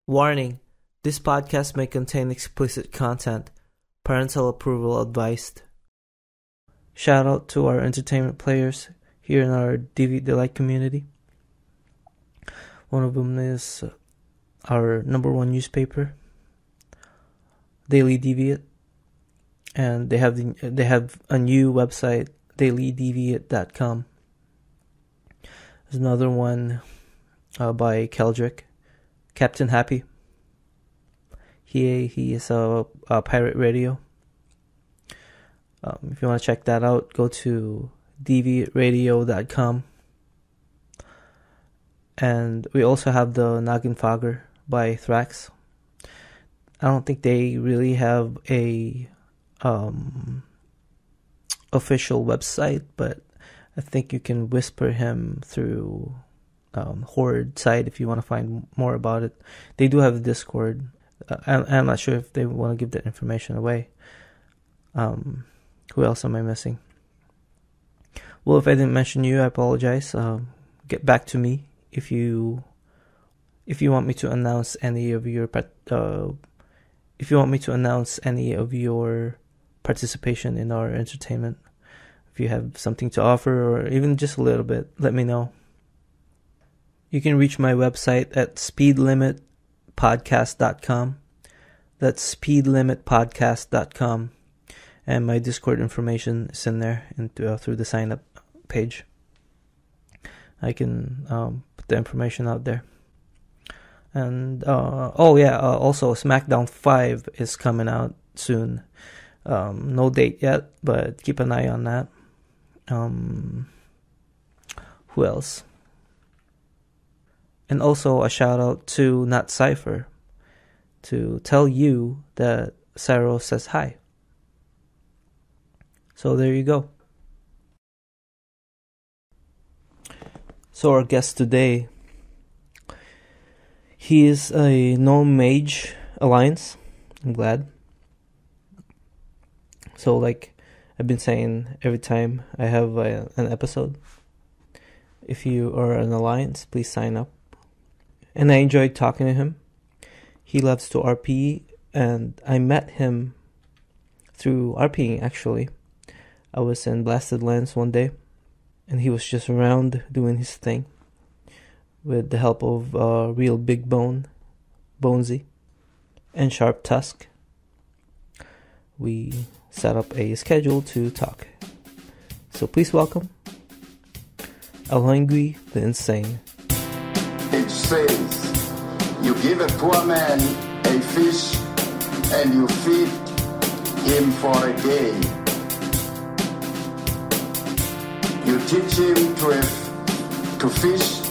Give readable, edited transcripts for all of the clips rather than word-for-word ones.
Warning: this podcast may contain explicit content. Parental approval advised. Shout out to our entertainment players here in our DV Delight community. One of them is our number one newspaper, Daily Deviate, and they have a new website, dailydeviate.com. There's another one by Keldrick, Captain Happy. He is a pirate radio. If you want to check that out, go to deviateradio.com. And we also have the Noggin Fogger by Thrax. I don't think they really have a official website, but I think you can whisper him through Horde site if you want to find more about it. They do have a Discord. I'm not sure if they want to give that information away. Who else am I missing? Well, if I didn't mention you, I apologize. Get back to me if you want me to announce any of your participation in our entertainment. If you have something to offer, or even just a little bit, let me know. You can reach my website at speedlimitpodcast.com. That's speedlimitpodcast.com. And my Discord information is in there through the sign up page. I can put the information out there. And also SmackDown 5 is coming out soon. No date yet, but keep an eye on that. Who else? And also a shout out to Not Cypher to tell you that Saro says hi. So there you go. So our guest today, he is a Gnome Mage Alliance. I'm glad. So like I've been saying every time I have an episode, if you are an Alliance, please sign up. And I enjoyed talking to him. He loves to RP, and I met him through RPing actually. I was in Blasted Lands one day, and he was just around doing his thing with the help of Real Big Bone, Bonesy, and Sharp Tusk. We set up a schedule to talk. So please welcome Ahleingui the Insane. It says, you give a poor man a fish and you feed him for a day. You teach him to fish.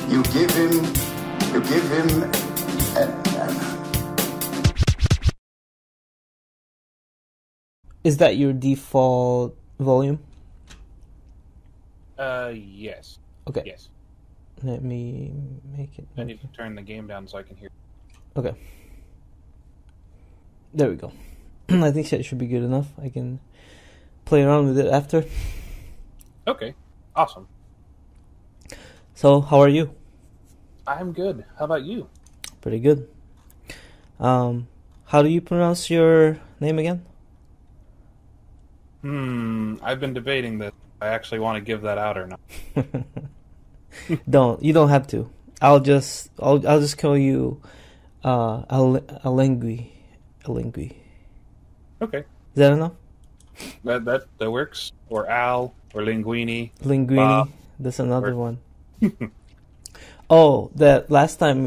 You give him Is that your default volume? Yes. Okay. Yes. Let me make it. I need to turn the game down so I can hear. Okay. There we go. I think that should be good enough. I can play around with it after. Okay. Awesome. So, how are you? I'm good. How about you? Pretty good. How do you pronounce your name again? I've been debating this. I actually want to give that out or not. You don't have to. I'll just call you Ahleingui. Okay. Is that enough? That works. Or Al or Linguini. Linguini. That's another one. Oh, that last time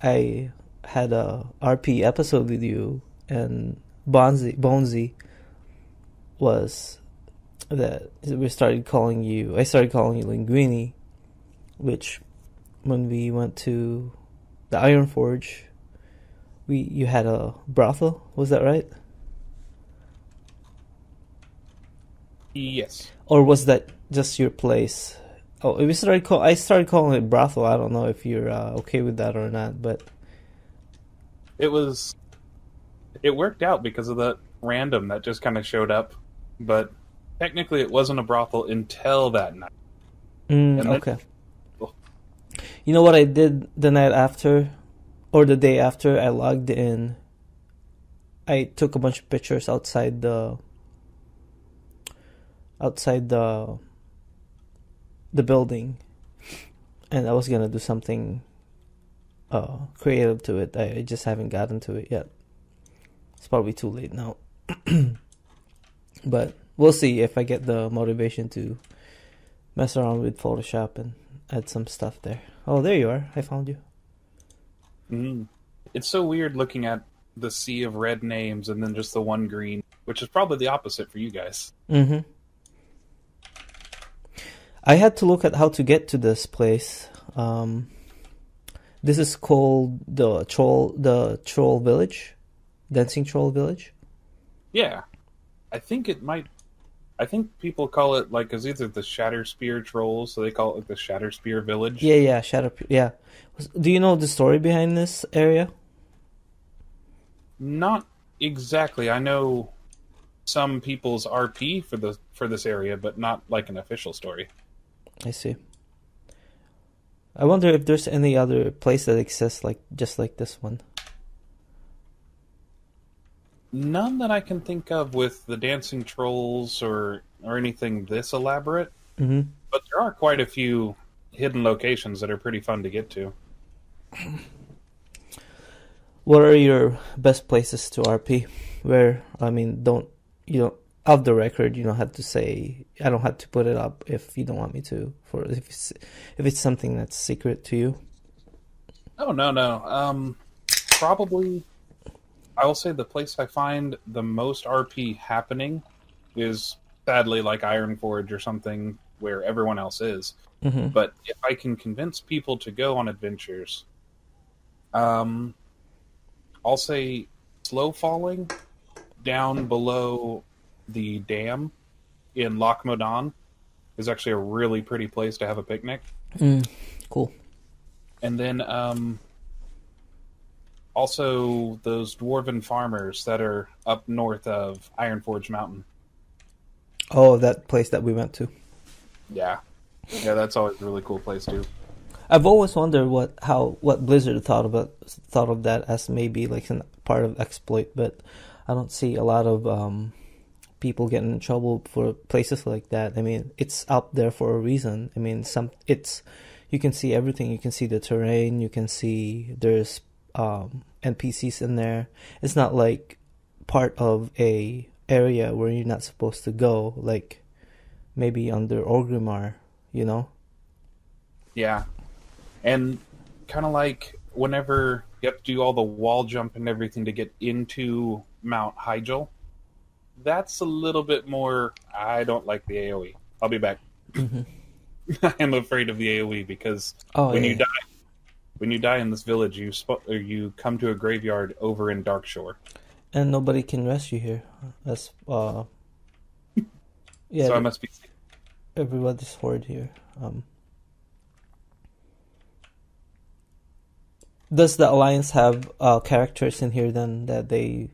I had a RP episode with you, and Bonesy was that I started calling you Linguini, which when we went to the Iron Forge, you had a brothel, was that right? Yes. Or was that just your place? Oh, I started calling it brothel. I don't know if you're okay with that or not, but it worked out because of the random that just kind of showed up, but technically it wasn't a brothel until that night. Okay. You know what I did the night after, or the day after I logged in? I took a bunch of pictures outside the building, and I was gonna do something creative to it. I just haven't gotten to it yet. It's probably too late now. But we'll see if I get the motivation to mess around with Photoshop and add some stuff there. Oh, there you are. I found you. Mm. It's so weird looking at the sea of red names and then just the one green, which is probably the opposite for you guys. Mm-hmm. I had to look at how to get to this place. This is called the Troll Village, Dancing Troll Village. Yeah, I think people call it like, cause either the Shatterspear Trolls, so they call it like the Shatterspear Village. Yeah, yeah. Do you know the story behind this area? Not exactly. I know some people's RP for this area, but not like an official story. I see. I wonder if there's any other place that exists just like this one. None that I can think of with the dancing trolls or anything this elaborate. Mm-hmm. But there are quite a few hidden locations that are pretty fun to get to. What are your best places to RP? Where, I mean, off the record, you don't have to say, I don't have to put it up if you don't want me to, if it's something that's secret to you. Oh, no. Probably, I will say the place I find the most RP happening is sadly like Ironforge or something where everyone else is. Mm-hmm. But if I can convince people to go on adventures, I'll say Slow Falling down below the dam in Loch Modan is actually a really pretty place to have a picnic. Cool. And then also those dwarven farmers that are up north of Ironforge Mountain. Oh, that place that we went to. Yeah, that's always a really cool place too. I've always wondered what Blizzard thought of that as maybe like a part of exploit, but I don't see a lot of people getting in trouble for places like that. I mean, it's out there for a reason. I mean, you can see everything. You can see the terrain. You can see there's NPCs in there. It's not like part of a area where you're not supposed to go, like maybe under Orgrimmar, you know? Yeah. And kind of like whenever you have to do all the wall jump and everything to get into Mount Hyjal, that's a little bit more, I don't like the AoE. I'll be back. Mm-hmm. I am afraid of the AoE because when you die in this village, you come to a graveyard over in Darkshore. And nobody can rescue here. That's yeah. So I must be. Everybody's horde here. Does the Alliance have characters in here then that they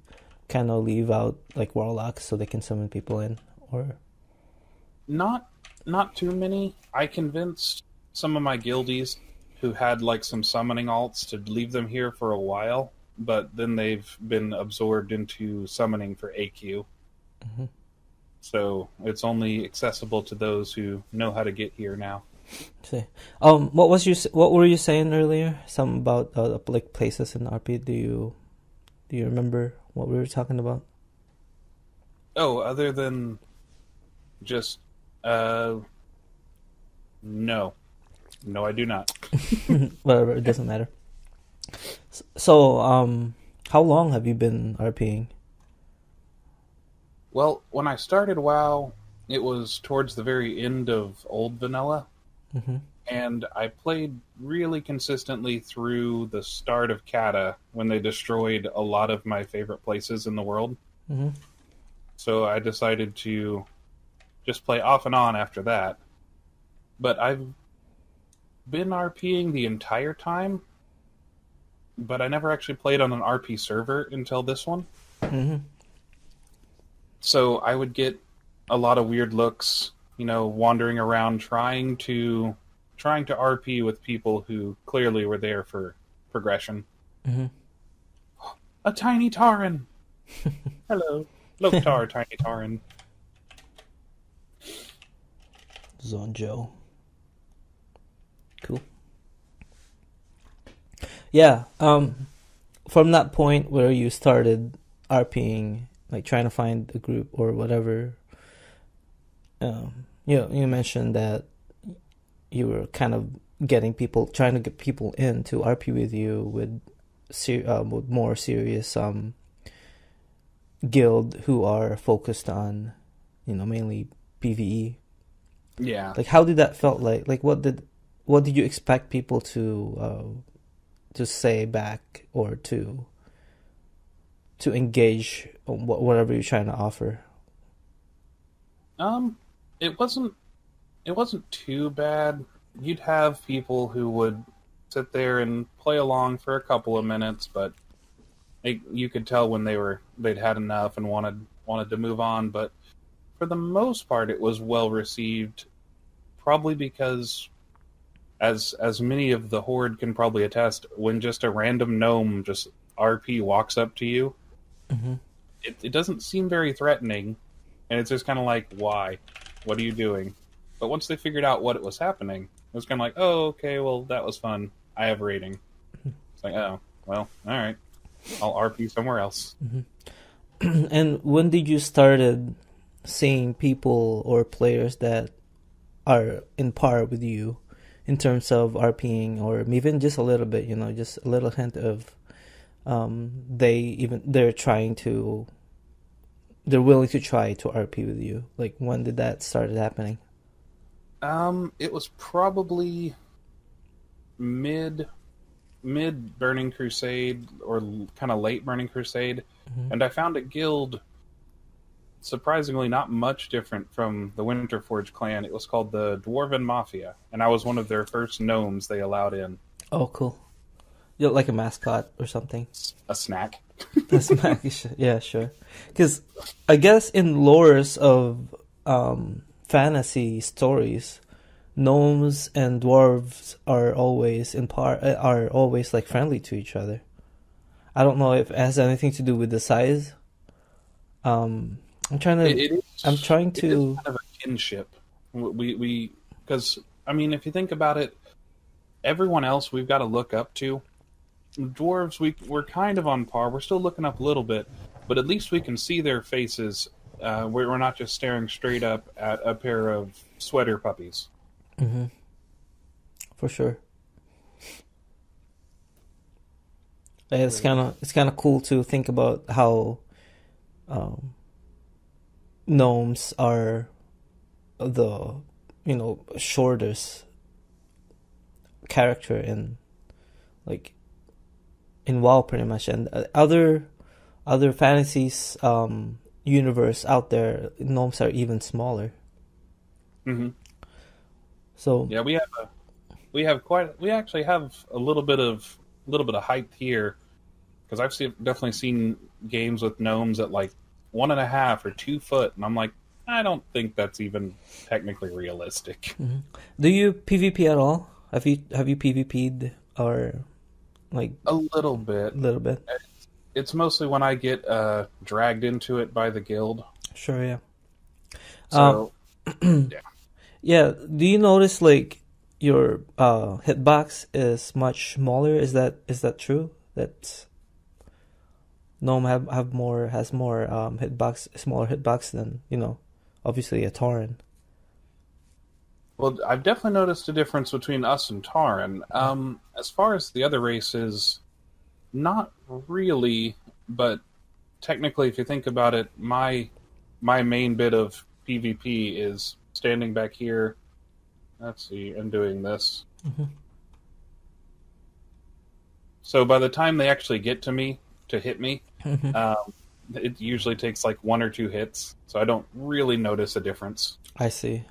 kind of leave out, like warlocks, so they can summon people in, or not too many. I convinced some of my guildies who had like some summoning alts to leave them here for a while, but then they've been absorbed into summoning for AQ. Mm-hmm. So it's only accessible to those who know how to get here now. See, what were you saying earlier? Something about like places in RP. Do you remember what we were talking about? Oh, other than just no, I do not. Whatever, it doesn't matter. So, how long have you been RPing? Well, when I started WoW, it was towards the very end of Old Vanilla. Mm-hmm. And I played really consistently through the start of Kata when they destroyed a lot of my favorite places in the world. Mm-hmm. So I decided to just play off and on after that. But I've been RPing the entire time, but I never actually played on an RP server until this one. Mm-hmm. So I would get a lot of weird looks, wandering around trying to trying to RP with people who clearly were there for progression. Mm-hmm. A tiny Tauren! Hello. Loktar, tiny Tauren. Zonjo. Cool. Yeah, from that point where you started RPing, like trying to find a group or whatever, you mentioned that you were kind of trying to get people in to RP with you with more serious guild who are focused on, mainly PvE. Yeah. Like, how did that felt like? Like, what did you expect people to say back or to engage on whatever you're trying to offer? It wasn't too bad. You'd have people who would sit there and play along for a couple of minutes, but you could tell when they'd had enough and wanted to move on. But for the most part, it was well received. Probably because, as many of the Horde can probably attest, when just a random gnome just RP walks up to you, mm-hmm. it doesn't seem very threatening, and it's just kind of like, why? What are you doing? But once they figured out what was happening, it was kind of like, oh, okay, well, that was fun. I have a rating. It's like, oh, well, all right. I'll RP somewhere else. Mm-hmm. And when did you started seeing people or players that are in par with you in terms of RPing, or even just a little bit, just a little hint of they're willing to try to RP with you? Like, when did that started happening? It was probably mid Burning Crusade, or kind of late Burning Crusade, mm-hmm. and I found a guild surprisingly not much different from the Winterforge clan. It was called the Dwarven Mafia, and I was one of their first gnomes they allowed in. Oh, cool. You look like a mascot or something. A snack. A snack, yeah, sure. Because I guess in lores of fantasy stories, gnomes and dwarves are always like friendly to each other. I don't know if it has anything to do with the size. I'm trying to. It is kind of a kinship. We because I mean, if you think about it, everyone else we've got to look up to. Dwarves, we're kind of on par. We're still looking up a little bit, but at least we can see their faces. We're not just staring straight up at a pair of sweater puppies. Mm-hmm. For sure. It's kind of cool to think about how gnomes are the shortest character in WoW, pretty much, and other fantasies universe out there, gnomes are even smaller. Mm-hmm. So yeah, we actually have a little bit of height here, because I've definitely seen games with gnomes at like 1.5 or 2 foot, and I'm like, I don't think that's even technically realistic. Mm-hmm. Do you PvP at all? Have you PvP'd or like a little bit? It's mostly when I get dragged into it by the guild. Sure, yeah. So, yeah. Yeah. Do you notice like your hitbox is much smaller? Is that true? That Gnome has more smaller hitbox than obviously a Tauren. Well, I've definitely noticed a difference between us and Tauren. As far as the other races, not really, but technically, if you think about it, my main bit of PvP is standing back here, let's see, and doing this. Mm-hmm. So by the time they actually get to me, to hit me, Mm-hmm. It usually takes like 1 or 2 hits, so I don't really notice a difference. I see.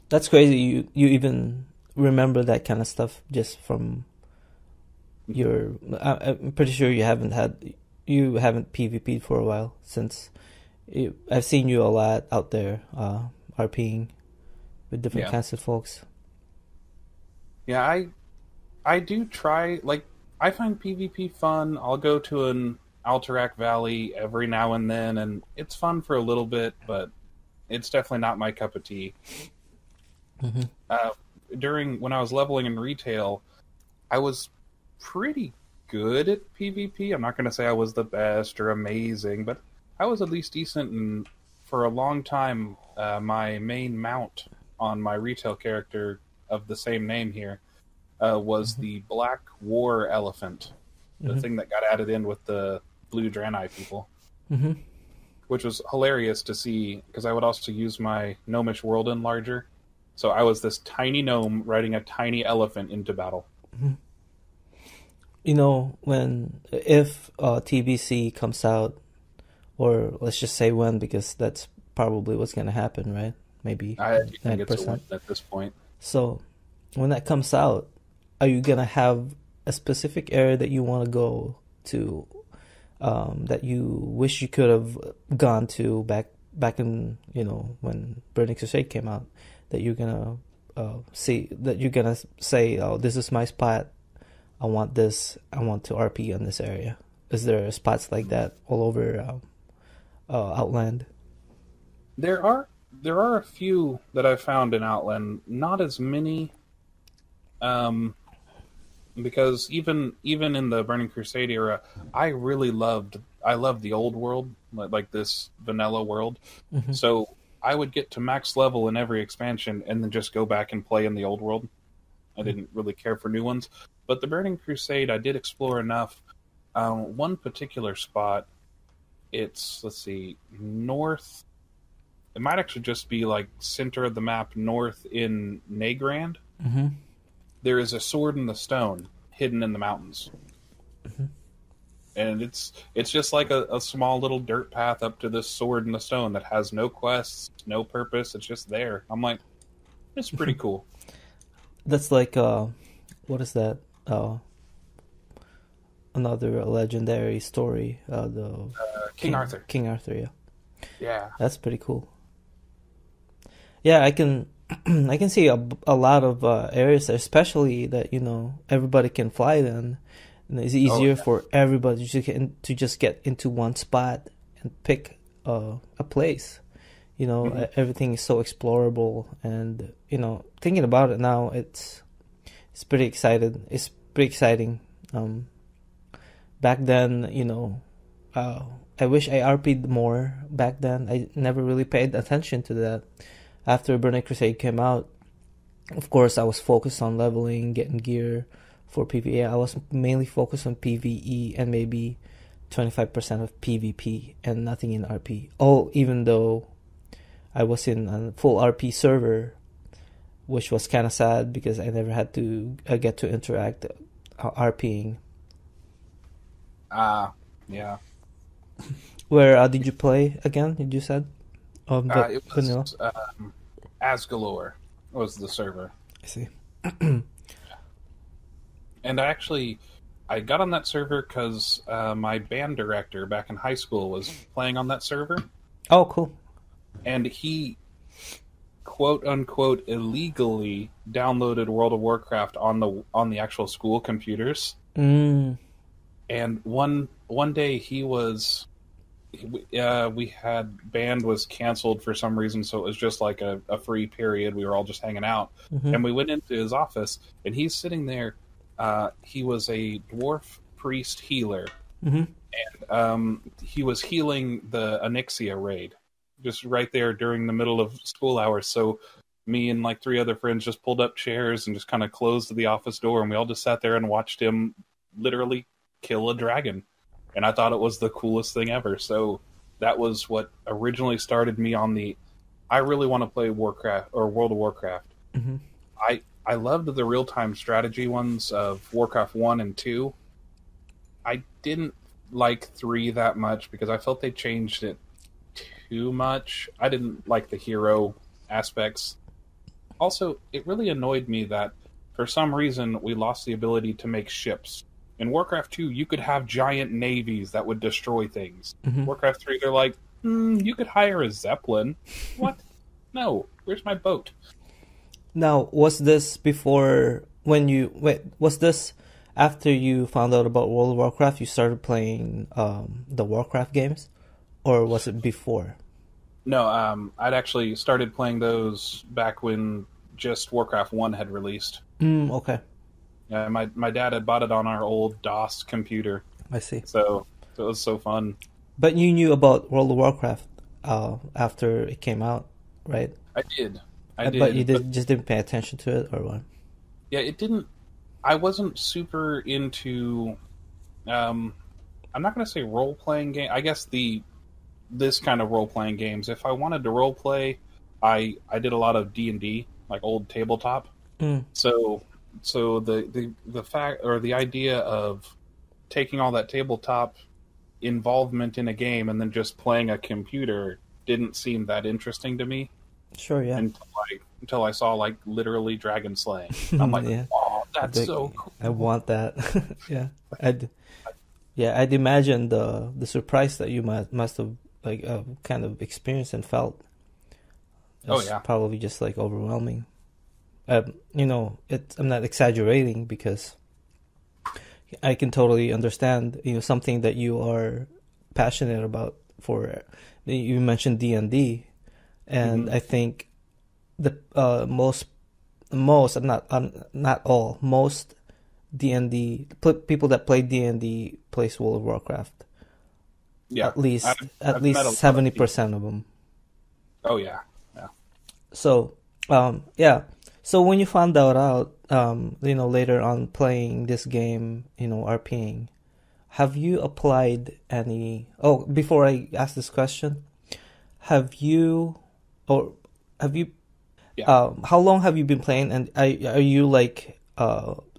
That's crazy. You even remember that kind of stuff just from your. I'm pretty sure you haven't PvP'd for a while, since I've seen you a lot out there RPing with different Yeah. kinds of folks. Yeah, I do try, like, I find PvP fun. I'll go to an Alterac Valley every now and then, and it's fun for a little bit, but it's definitely not my cup of tea. Mhm. When I was leveling in retail, I was pretty good at PvP. I'm not going to say I was the best or amazing, but I was at least decent, and for a long time, my main mount on my retail character of the same name here was the Black War Elephant, the thing that got added in with the Blue Draenei people, which was hilarious to see, because I would also use my Gnomish World Enlarger. So I was this tiny gnome riding a tiny elephant into battle. You know, if TBC comes out, or let's just say when, because that's probably what's going to happen, right? Maybe I think it's a 90%. win at this point. So when that comes out, are you going to have a specific area that you want to go to, that you wish you could have gone to back in, when Burning Crusade came out, that you're going to say, oh, this is my spot, I want this, I want to RP on this area? Is there spots like that all over Outland? There are a few that I've found in Outland, not as many, because even in the Burning Crusade era, I loved the old world, like this vanilla world. So I would get to max level in every expansion and then just go back and play in the old world. I didn't really care for new ones. But the Burning Crusade, I did explore enough. One particular spot, it's, let's see, north. It might actually just be like center of the map, north in Nagrand. There is a sword in the stone hidden in the mountains. And it's just like a small little dirt path up to this sword in the stone that has no quests, no purpose. It's just there. I'm like, it's pretty cool. That's like, what is that? Another legendary story. The King Arthur. King Arthur, yeah. Yeah. That's pretty cool. Yeah, I can I can see a lot of areas, especially that everybody can fly. Then and it's easier for everybody to just get into one spot and pick a place. Everything is so explorable, and thinking about it now, it's pretty excited. It's pretty exciting. Back then, I wish I RP'd more back then. I never really paid attention to that. After Burning Crusade came out, of course, I was focused on leveling, getting gear for PvE. I was mainly focused on PvE and maybe 25% of PvP and nothing in RP. Even though I was in a full RP server, which was kind of sad because I never had to get to interact RPing. Yeah. Where did you play again? Did you said? It was vanilla? Asgalore was the server. I see. And I got on that server because my band director back in high school was playing on that server. Oh, cool. And he, quote unquote, illegally downloaded World of Warcraft on the actual school computers. And one day we had band was canceled for some reason, so it was just like a free period. We were all just hanging out, and we went into his office, and he's sitting there. He was a dwarf priest healer, and he was healing the Onyxia raid, just right there during the middle of school hours. So me and like 3 other friends just pulled up chairs and just kind of closed the office door, and we all just sat there and watched him literally kill a dragon. And I thought it was the coolest thing ever. So that was what originally started me on I really want to play Warcraft or World of Warcraft. I loved the real-time strategy ones of Warcraft 1 and 2. I didn't like 3 that much because I felt they changed it too much. I didn't like the hero aspects. Also, it really annoyed me that for some reason we lost the ability to make ships. In Warcraft 2, you could have giant navies that would destroy things. Warcraft 3, they're like, you could hire a Zeppelin. What? No, where's my boat? Now, was this before when you wait? Was this after you found out about World of Warcraft? You started playing the Warcraft games, or was it before? No, I'd actually started playing those back when just Warcraft 1 had released. Okay, Yeah, my dad had bought it on our old DOS computer, I see. so it was so fun. But you knew about World of Warcraft after it came out, right? I did. I did. But you just didn't pay attention to it, or what? Yeah, it didn't. I wasn't super into. I'm not going to say role playing game. I guess this kind of role playing games. If I wanted to role play, I did a lot of D&D, like old tabletop. So the fact or the idea of taking all that tabletop involvement in a game and then just playing a computer didn't seem that interesting to me. Sure, yeah. Until I saw like literally dragon slaying. I'm like, Yeah. oh, that's so cool. I want that. Yeah, I'd imagine the surprise that you must have like kind of experienced and felt. It's probably just like overwhelming. I'm not exaggerating because I can totally understand. Something that you are passionate about. For you mentioned D&D, and I think the most not all most D&D people that play D&D plays World of Warcraft. Yeah, at least I've 70% of them. Oh yeah. So So when you found out later on playing this game, RPing, have you applied any? Oh, before I ask this question, have you? Yeah. How long have you been playing? And are you like?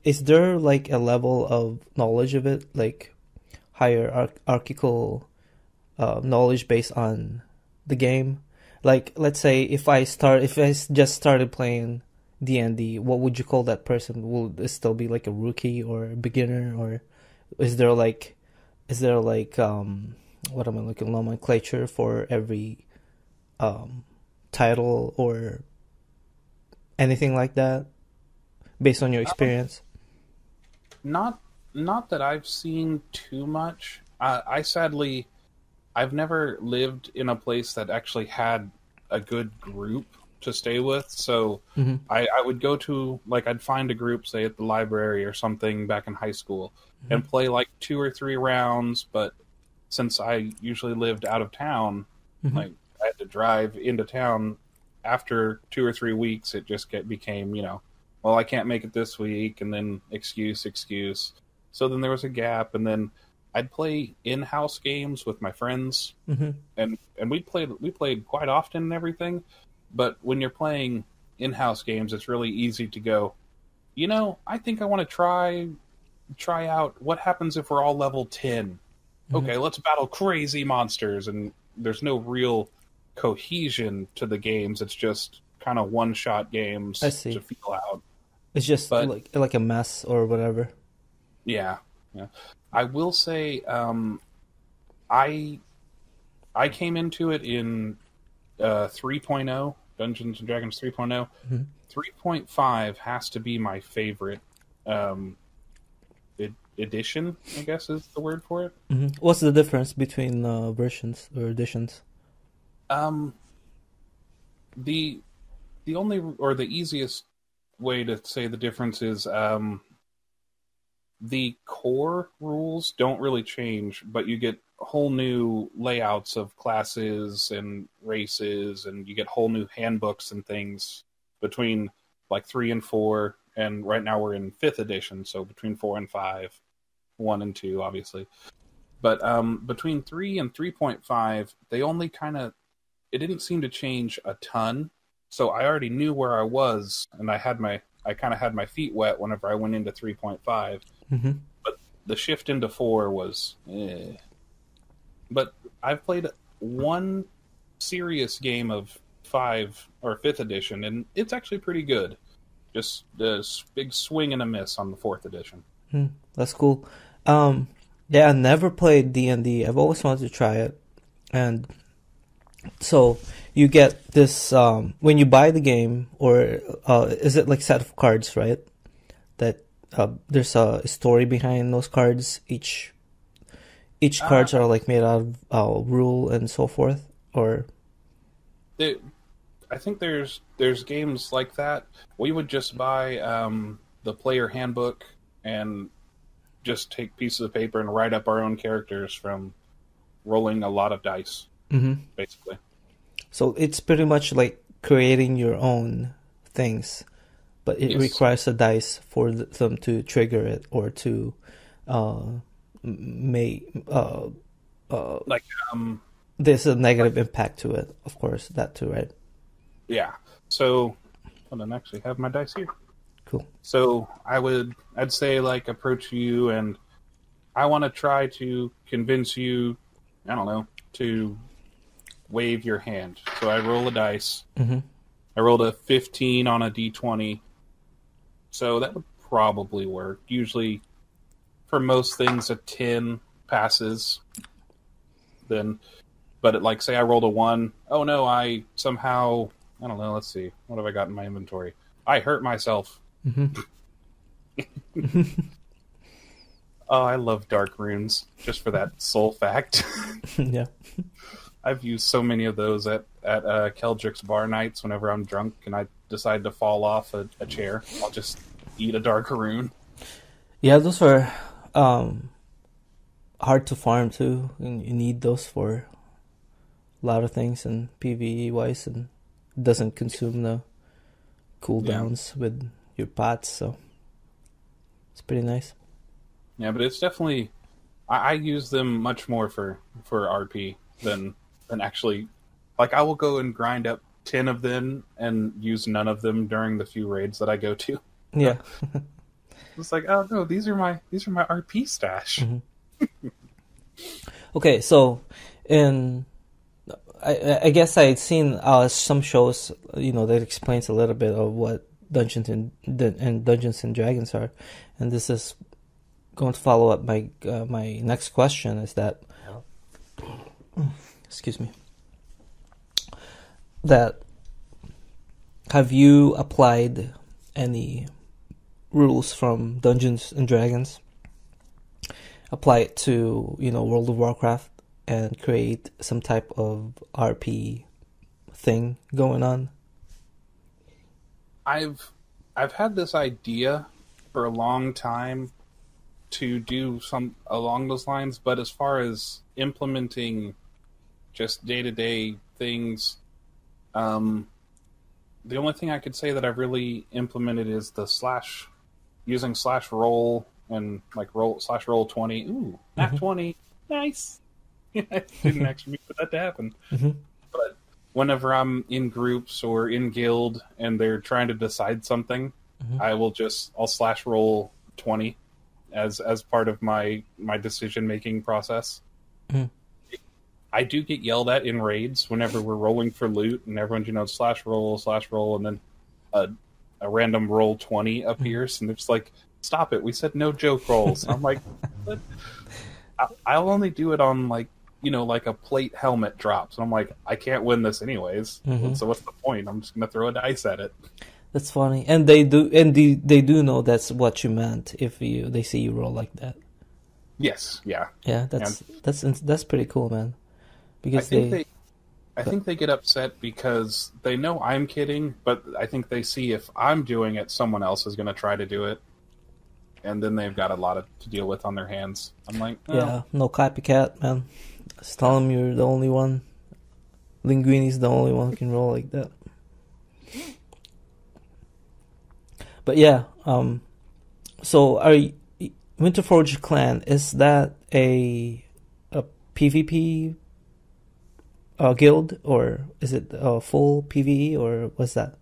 Is there like a level of knowledge of it, like hierarchical knowledge based on the game? Like, let's say if I just started playing D&D, what would you call that person? Will it still be like a rookie or a beginner, or is there like what am I looking, nomenclature for every title or anything like that based on your experience? Not that I've seen too much. I've never lived in a place that actually had a good group to stay with. So I would go to, like, I'd find a group, say at the library or something back in high school, and play like 2 or 3 rounds. But since I usually lived out of town, like I had to drive into town after 2 or 3 weeks, it just became, well, I can't make it this week, and then excuse. So then there was a gap, and then I'd play in-house games with my friends, and we played quite often and everything. But when you're playing in-house games, it's really easy to go, I think I want to try out what happens if we're all level 10. Okay, let's battle crazy monsters, and there's no real cohesion to the games. It's just kind of one-shot games to feel out. It's just like a mess or whatever. Yeah. I will say, I came into it in 3.0, Dungeons and Dragons 3.0. 3.5 has to be my favorite edition, I guess is the word for it. What's the difference between versions or editions? The only or the easiest way to say the difference is the core rules don't really change, but you get whole new layouts of classes and races, and you get whole new handbooks and things between like 3 and 4, and right now we're in 5th edition, so between 4 and 5, 1 and 2 obviously. But between 3 and 3.5, they only it didn't seem to change a ton, so I already knew where I was, and I kind of had my feet wet whenever I went into 3.5. But the shift into 4 was But I've played one serious game of 5 or 5th edition, and it's actually pretty good. Just a big swing and a miss on the 4th edition. That's cool. I never played D&D. I've always wanted to try it, and So you get this when you buy the game, or is it like set of cards, right? That there's a story behind those cards. Each cards are like made out of rule and so forth, or I think there's games like that. We would just buy the player handbook and just take pieces of paper and write up our own characters from rolling a lot of dice, basically. So it's pretty much like creating your own things, but it requires a dice for them to trigger it or to there's a negative impact to it, of course, that too, right? Yeah. So I don't actually have my dice here. Cool. So I'd say like approach you and I want to try to convince you, I don't know, to wave your hand. So I roll a dice. I rolled a 15 on a d20. So that would probably work. Usually for most things a 10 passes. Then but like say I rolled a 1. Oh no, I somehow, I don't know, let's see. What have I got in my inventory? I hurt myself. Oh, I love dark runes, just for that sole fact. Yeah. I've used so many of those at Keldrick's bar nights whenever I'm drunk and I decide to fall off a chair. I'll just eat a dark rune. Yeah, those are hard to farm too. And you need those for a lot of things and PvE wise, and it doesn't consume the cooldowns with your pots, so it's pretty nice. Yeah, but it's definitely I use them much more for RP than actually, like I will go and grind up 10 of them and use none of them during the few raids that I go to. Yeah. It's like, oh no, these are my RP stash. Okay, so I guess I had seen some shows, that explains a little bit of what Dungeons and Dragons are, and this is going to follow up my next question. Is that, excuse me, that have you applied any rules from Dungeons and Dragons, apply it to World of Warcraft, and create some type of RP thing going on? I've had this idea for a long time to do some along those lines, but as far as implementing just day-to-day things, the only thing I could say that I've really implemented is the using /roll and like roll 20. Ooh, nat 20, nice. I didn't actually mean for that to happen. But whenever I'm in groups or in guild and they're trying to decide something, I'll /roll 20 as part of my decision making process. I do get yelled at in raids whenever we're rolling for loot and everyone's /roll, and then a random roll 20 appears and it's like, stop it, we said no joke rolls. I'm like, what? I'll only do it on like a plate helmet drops. And I'm like, I can't win this anyways. So what's the point? I'm just gonna throw a dice at it. That's funny, and they do know that's what you meant if they see you roll like that. Yes, yeah, that's pretty cool, man. Because I think they get upset because they know I'm kidding, but I think they see if I'm doing it, someone else is going to try to do it, and then they've got a lot to deal with on their hands. I'm like, oh. Yeah, no copycat, man. Just tell them you're the only one. Linguini's the only one who can roll like that. But yeah, so Winterforge Clan, is that a PvP guild, or is it a full PvE, or what's that?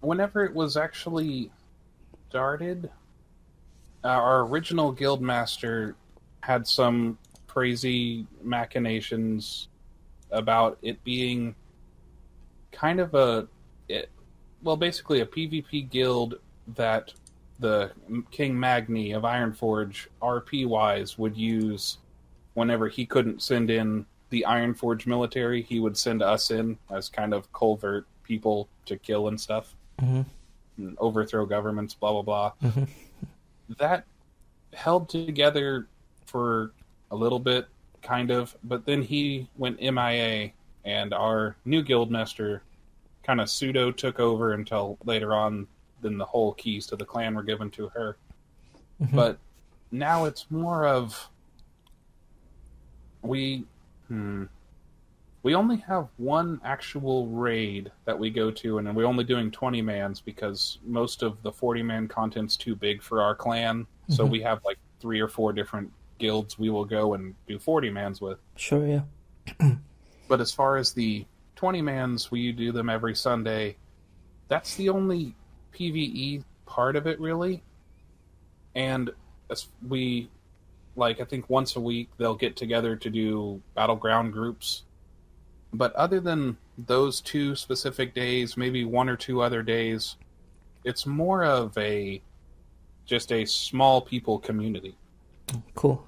Whenever it was actually started, our original guild master had some crazy machinations about it being kind of basically a PvP guild that the King Magni of Ironforge, RP-wise, would use whenever he couldn't send in the Ironforge military, he would send us in as kind of covert people to kill and stuff, and overthrow governments, blah, blah, blah. That held together for a little bit, kind of, but then he went MIA, and our new guildmaster kind of pseudo took over until later on. Then the whole keys to the clan were given to her. But now it's more of we only have one actual raid that we go to, and we're only doing 20 mans because most of the 40-man content's too big for our clan. So we have like 3 or 4 different guilds we will go and do 40 mans with. Sure, yeah. But as far as the 20 mans, we do them every Sunday. That's the only PvE part of it, really. And as we, like, I think once a week they'll get together to do battleground groups. But other than those 2 specific days, maybe 1 or 2 other days, it's more of just a small people community. Cool.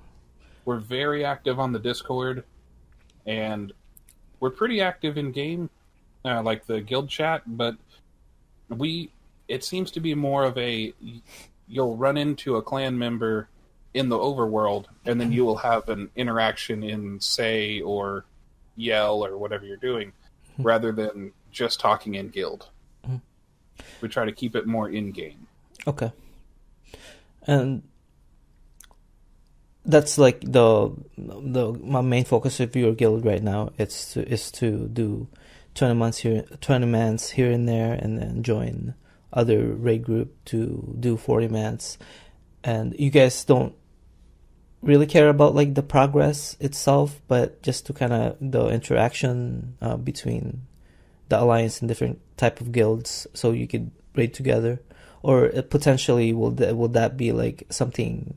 We're very active on the Discord, and we're pretty active in game, like the guild chat, but it seems to be more of you'll run into a clan member in the overworld, and then you will have an interaction in say or yell or whatever you're doing, rather than just talking in guild. We try to keep it more in-game. Okay. And that's like my main focus of your guild right now. Is to do 20 mans here and there, and then join other raid group to do 40 mans. And you guys don't really care about like the progress itself, but just to kind of the interaction between the alliance and different type of guilds, so you could raid together. Or potentially will that be like something's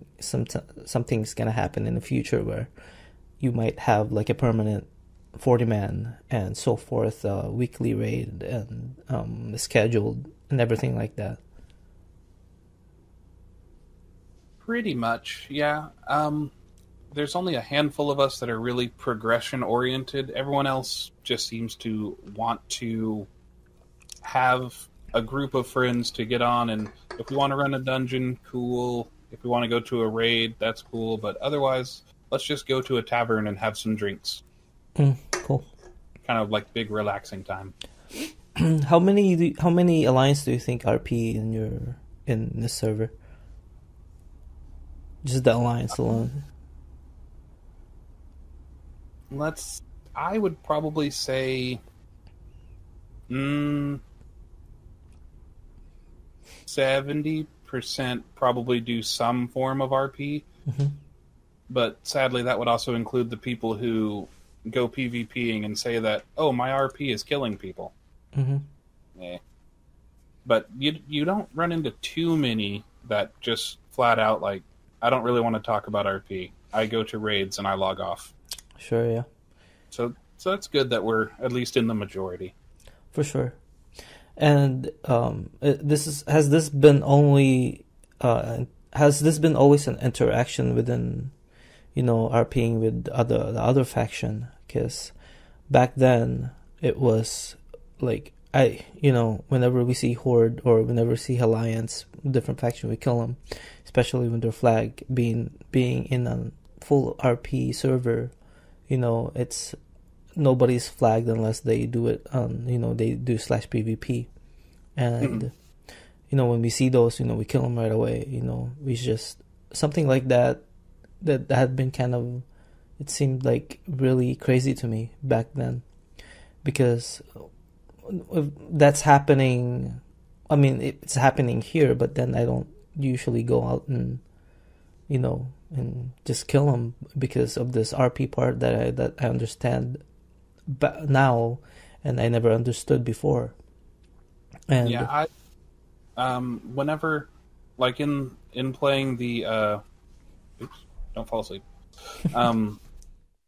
gonna happen in the future where you might have like a permanent 40-man and so forth, weekly raid and scheduled and everything like that? Pretty much, yeah. There's only a handful of us that are really progression oriented. Everyone else just seems to want to have a group of friends to get on, and if we want to run a dungeon, cool. If we want to go to a raid, that's cool. But otherwise, let's just go to a tavern and have some drinks. Cool. Kind of like big relaxing time. How many alliance do you think RP in this server? Just the alliance alone. I would probably say 70% probably do some form of RP. But sadly, that would also include the people who go PvPing and say that, oh, my RP is killing people. Yeah. But you don't run into too many that just flat out like, I don't really want to talk about RP. I go to raids and I log off. Sure, yeah. So that's good that we're at least in the majority. For sure. And has this been always an interaction within, RPing with the other faction? Because back then it was like whenever we see Horde or whenever we see Alliance, different faction, we kill them. Especially when their flag being in a full RP server, it's nobody's flagged unless they do it on, they do /PvP. And, when we see those, we kill them right away, we just, something like that had been kind of, it seemed like really crazy to me back then. Because that's happening, I mean, it's happening here, but then I don't usually go out and, and just kill them because of this RP part that I understand now, and I never understood before. And yeah, whenever, like in playing the, oops, don't fall asleep.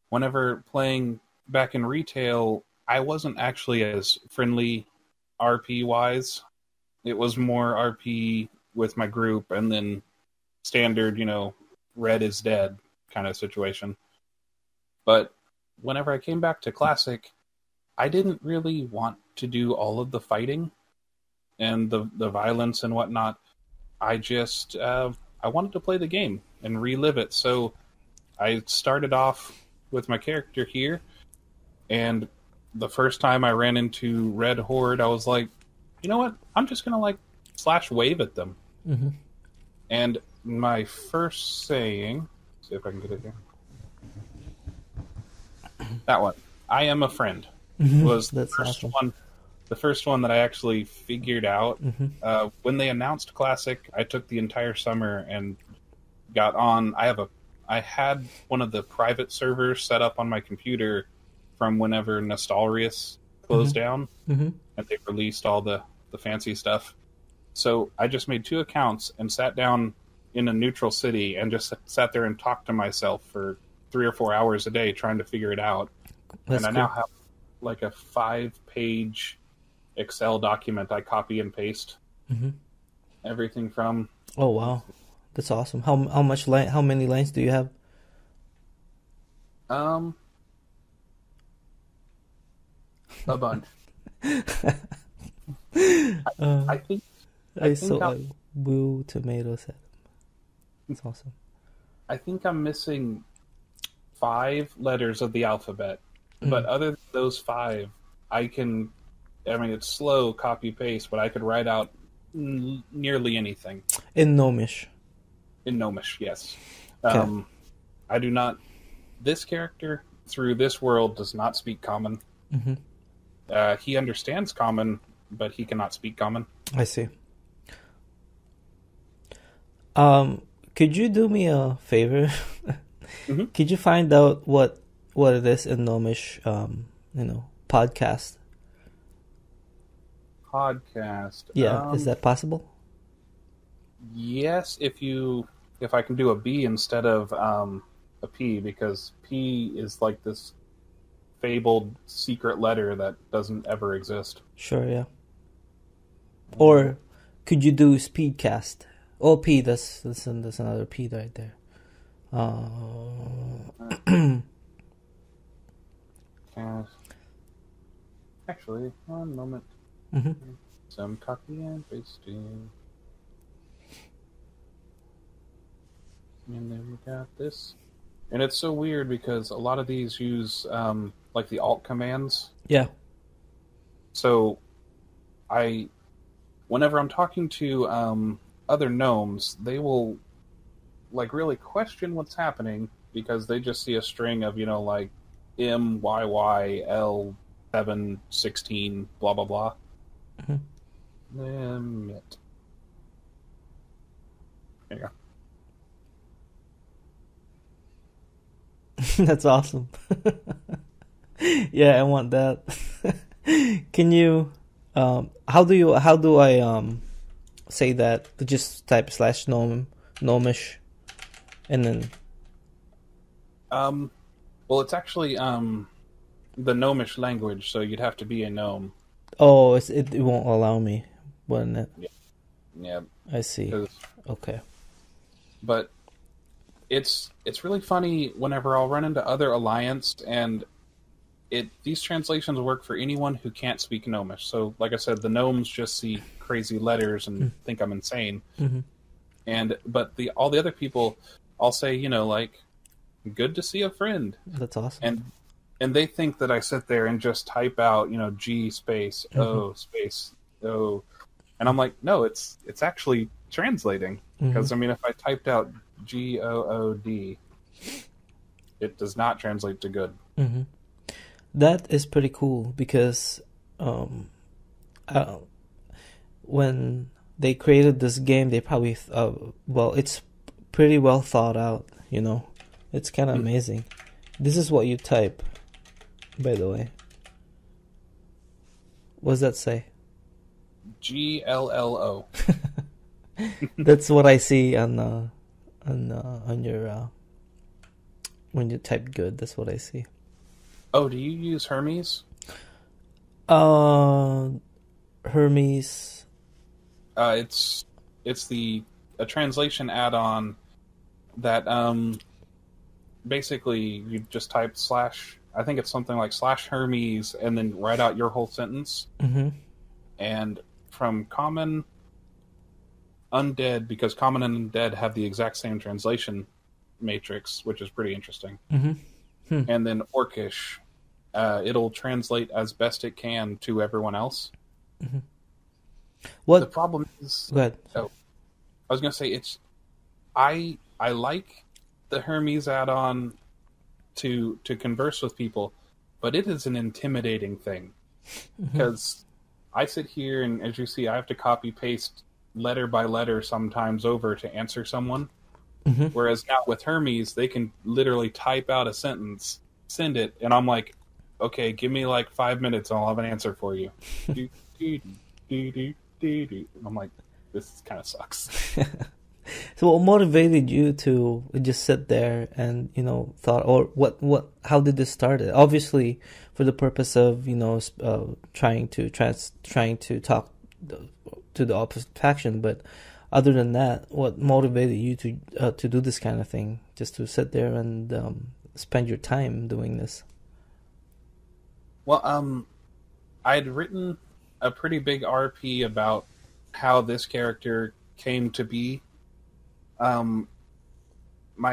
Whenever playing back in retail, I wasn't actually as friendly RP wise. It was more RP with my group, and then standard, red is dead kind of situation. But whenever I came back to Classic, I didn't really want to do all of the fighting and the violence and whatnot. I just I wanted to play the game and relive it. So I started off with my character here, and the first time I ran into Red Horde, I was like, you know what? I'm just gonna like slash wave at them. Mm-hmm. And my first saying, see if I can get it here. That one, I am a friend, was the first awesome. one. The first one that I actually figured out. Mm-hmm. When they announced Classic, I took the entire summer and got on. I had one of the private servers set up on my computer from whenever Nostalrius closed down, and they released all the fancy stuff. So I just made 2 accounts and sat down in a neutral city and just sat there and talked to myself for 3 or 4 hours a day trying to figure it out. That's and I cool. now have like a 5-page Excel document I copy and paste everything from. Oh wow, that's awesome. How many lines do you have? A bunch. I think Boo Tomatoes. That's awesome. I think I'm missing 5 letters of the alphabet, but other than those 5, it's slow copy paste, but I could write out nearly anything. In Gnomish. In Gnomish, yes. Okay. I do not. This character through this world does not speak Common. He understands Common, but he cannot speak Common. I see. Could you do me a favor? Could you find out what it is in Gnomish? Podcast. Podcast. Yeah, is that possible? Yes, if I can do a B instead of a P, because P is like this fabled secret letter that doesn't ever exist. Sure, yeah. Or could you do Speedcast? Oh, P, that's another P right there. Actually, one moment. Some copy and pasting. And then we got this. And it's so weird because a lot of these use like the alt commands. Yeah. So whenever I'm talking to other gnomes, they will like really question what's happening because they just see a string of, like MYYL 716 blah blah blah. There you go. That's awesome. Yeah, I want that. Can you how do I say that? Just type /gnomish and then well, it's actually the gnomish language, so you'd have to be a gnome. Oh, it won't allow me, wouldn't it? Yeah. I see. Okay. But it's really funny whenever I'll run into other Alliance, and these translations work for anyone who can't speak Gnomish. So, like I said, the gnomes just see crazy letters and think I'm insane. But all the other people, I'll say, like, good to see a friend. That's awesome. And they think that I sit there and just type out, G space O space O, and I'm like, no, it's actually translating, because if I typed out GOOD, it does not translate to good. That is pretty cool because when they created this game, they probably it's pretty well thought out. It's kind of amazing. This is what you type, by the way. What does that say? GLLO. That's what I see on your when you type good. That's what I see. Oh, do you use Hermes? Hermes. It's a translation add-on that basically you just type I think it's something like /Hermes, and then write out your whole sentence. Mm-hmm. And from common, undead, because common and undead have the exact same translation matrix, which is pretty interesting. Mm-hmm. And then orcish, it'll translate as best it can to everyone else. Mm-hmm. What the problem is? Go ahead. Oh, I was gonna say I like the Hermes add-on to converse with people, but it is an intimidating thing because I sit here and, as you see, I have to copy paste letter by letter sometimes over to answer someone. Mm-hmm. Whereas now with Hermes, they can literally type out a sentence, send it, and I'm like, okay, give me like 5 minutes and I'll have an answer for you. I'm like, this kind of sucks. So what motivated you to just sit there and, thought, or how did this start? Obviously for the purpose of, trying to talk to the opposite faction, but other than that, what motivated you to do this kind of thing, just to sit there and spend your time doing this? Well, I'd written a pretty big RP about how this character came to be. My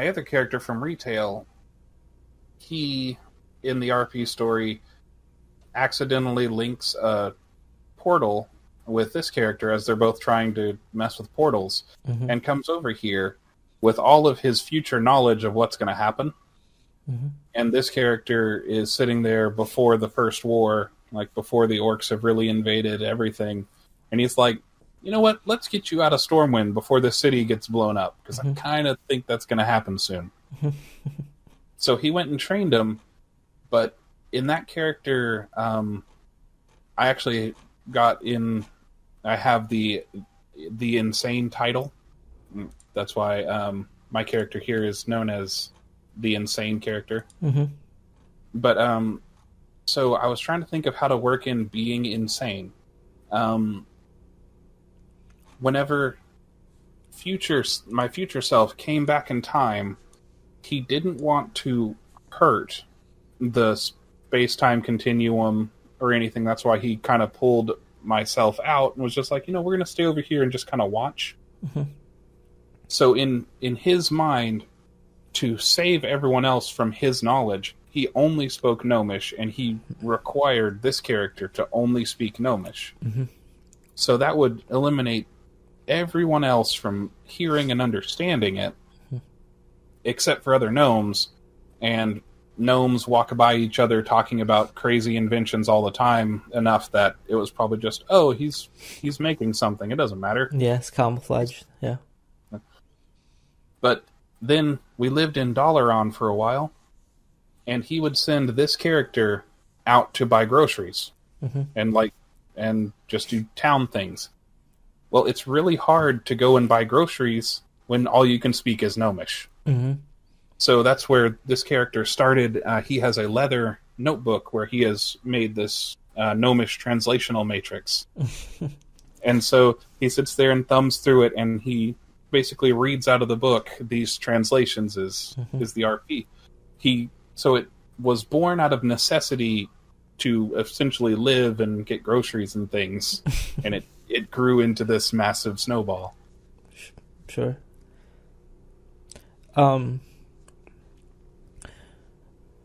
other character from retail, he, in the RP story, accidentally links a portal with this character as they're both trying to mess with portals, and comes over here with all of his future knowledge of what's going to happen. And this character is sitting there before the first war, like before the orcs have really invaded everything. And he's like, you know what, let's get you out of Stormwind before the city gets blown up, because I kind of think that's going to happen soon. So he went and trained him, but in that character, I actually I have the insane title. That's why my character here is known as the insane character. But so I was trying to think of how to work in being insane. Whenever my future self came back in time, he didn't want to hurt the space-time continuum or anything. That's why he kind of pulled myself out and was just like, we're going to stay over here and just kind of watch. So in his mind, to save everyone else from his knowledge, he only spoke Gnomish, and he required this character to only speak Gnomish. So that would eliminate everyone else from hearing and understanding it, except for other gnomes. And gnomes walk by each other talking about crazy inventions all the time, enough that it was probably just, oh, he's making something. It doesn't matter. Yeah, it's camouflaged. Yeah. But then we lived in Dalaran for a while, and he would send this character out to buy groceries and just do town things. Well, it's really hard to go and buy groceries when all you can speak is Gnomish. So that's where this character started. He has a leather notebook where he has made this Gnomish translational matrix. And so he sits there and thumbs through it, and he basically reads out of the book these translations is the RP. So it was born out of necessity to essentially live and get groceries and things, and it grew into this massive snowball. Sure. The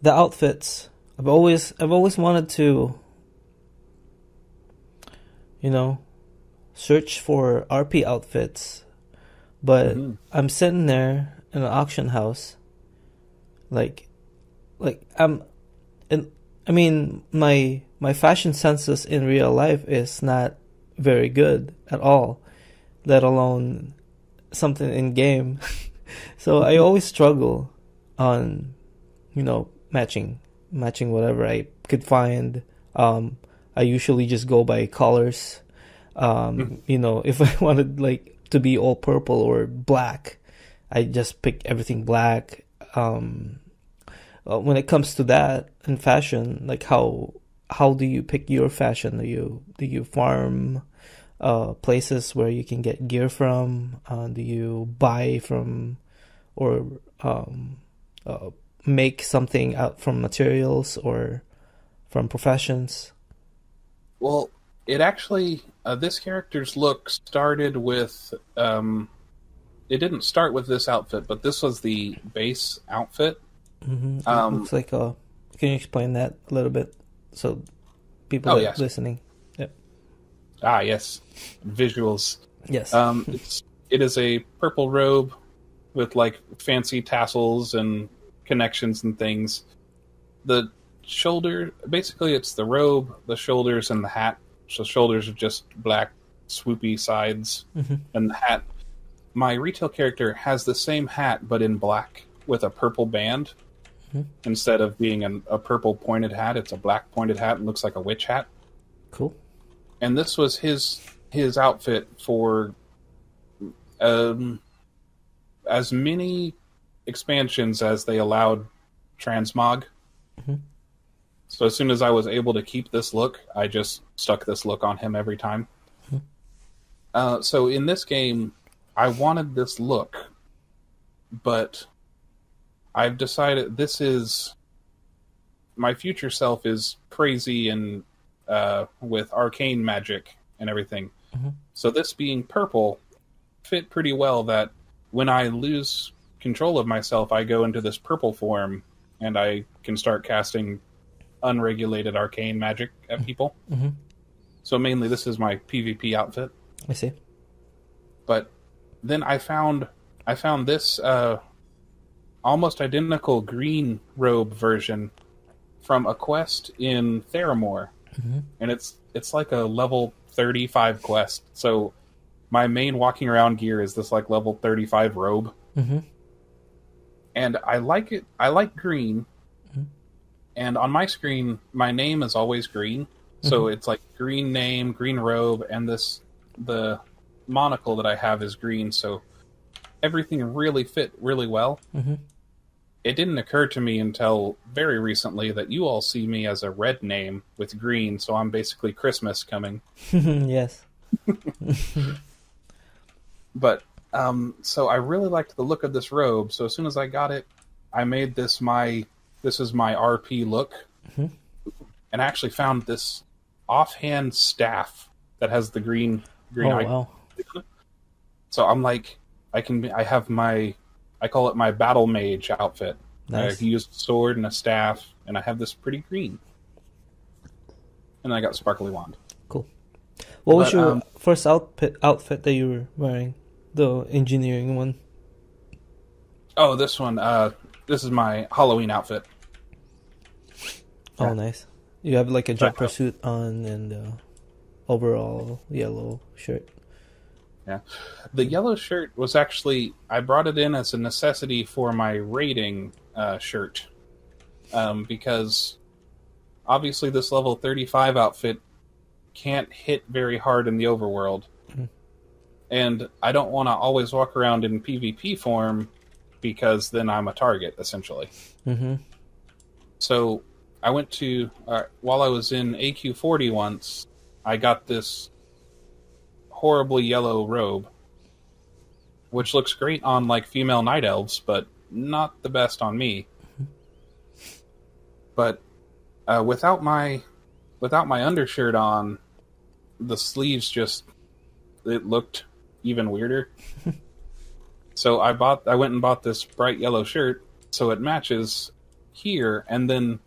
outfits. I've always wanted to, search for RP outfits, but I'm sitting there in an auction house, my fashion senses in real life is not very good at all, let alone something in game. So I always struggle on, matching whatever I could find. I usually just go by colors. If I wanted to be all purple or black, I just pick everything black. When it comes to that in fashion, how do you pick your fashion? Do you farm places where you can get gear from? Do you buy from or make something out from materials or from professions? Well, it actually this character's look started with it didn't start with this outfit, but this was the base outfit. Mm-hmm. It looks like a. Can you explain that a little bit so people that are listening? Yep. Ah, yes, visuals. Yes. It is a purple robe with like fancy tassels and connections and things. The shoulder, basically, it's the robe, the shoulders, and the hat. So shoulders are just black, swoopy sides, and the hat. My retail character has the same hat, but in black with a purple band. Instead of being a purple pointed hat, it's a black pointed hat and looks like a witch hat. Cool. And this was his outfit for as many expansions as they allowed transmog. So as soon as I was able to keep this look, I just stuck this look on him every time. So in this game, I wanted this look, but I've decided this is... My future self is crazy and with arcane magic and everything. So this being purple fit pretty well that when I lose control of myself, I go into this purple form and I can start casting unregulated arcane magic at people. So mainly this is my PvP outfit. I see. But then I found this almost identical green robe version from a quest in Theramore. And it's like a level 35 quest. So my main walking around gear is this like level 35 robe. And I like it. I like green. And on my screen, my name is always green. So it's like green name, green robe, and the monocle that I have is green. So everything really fit really well. It didn't occur to me until very recently that you all see me as a red name with green, so I'm basically Christmas coming. Yes. But, so I really liked the look of this robe, so as soon as I got it, I made this is my RP look. And I actually found this offhand staff that has the green eye. Wow. So I'm like, I call it my battle mage outfit. Nice. I can use a sword and a staff, and I have this pretty green. And I got sparkly wand. Cool. What was your first outfit that you were wearing? The engineering one? Oh, this one. This is my Halloween outfit. Oh, nice. You have like a jumper suit on and overall yellow shirt. Yeah. The yellow shirt was actually... I brought it in as a necessity for my raiding shirt. Because obviously this level 35 outfit can't hit very hard in the overworld. And I don't want to always walk around in PvP form because then I'm a target, essentially. So I went to... while I was in AQ40 once, I got this horribly yellow robe, which looks great on like female night elves, but not the best on me. But without my undershirt on, the sleeves it looked even weirder. So I went and bought this bright yellow shirt so it matches here, and then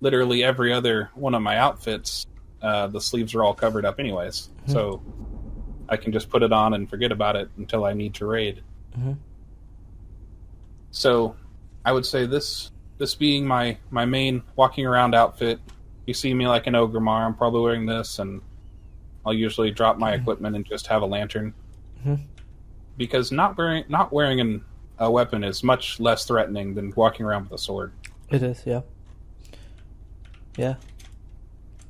literally every other one of my outfits, the sleeves are all covered up anyways. So I can just put it on and forget about it until I need to raid. So I would say this being my main walking around outfit, you see me like an Ogremar, I'm probably wearing this, and I'll usually drop my equipment and just have a lantern. Because not wearing a weapon is much less threatening than walking around with a sword. It is, yeah. Yeah.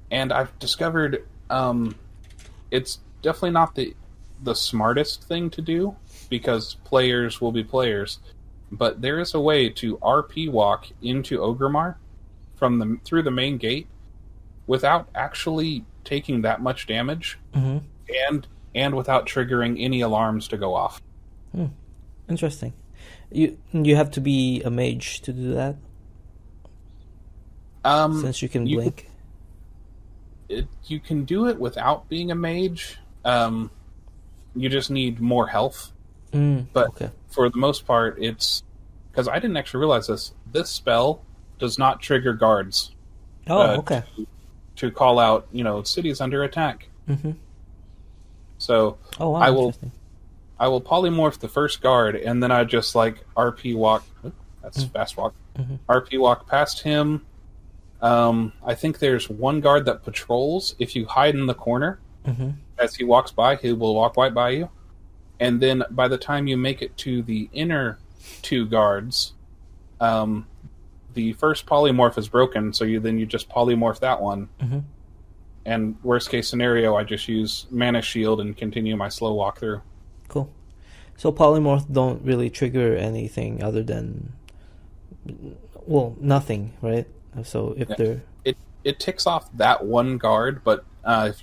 And I've discovered it's definitely not the smartest thing to do, because players will be players. But there is a way to RP walk into Ogremar through the main gate without actually taking that much damage, and without triggering any alarms to go off. Interesting. You have to be a mage to do that? since you can blink? You can do it without being a mage. You just need more health. But okay. for the most part, it's... Because I didn't actually realize this. This spell does not trigger guards. Oh, okay. To call out, cities under attack. Mm-hmm. So wow, I will polymorph the first guard, and then I just RP walk. That's fast walk. Mm-hmm. RP walk past him. I think there's one guard that patrols. If you hide in the corner, as he walks by, he will walk right by you. And then by the time you make it to the inner two guards, the first polymorph is broken, so you just polymorph that one. Mm-hmm. And worst case scenario, I just use Mana Shield and continue my slow walkthrough. Cool. So polymorph don't really trigger anything other than, nothing, right? So if they're... It ticks off that one guard, but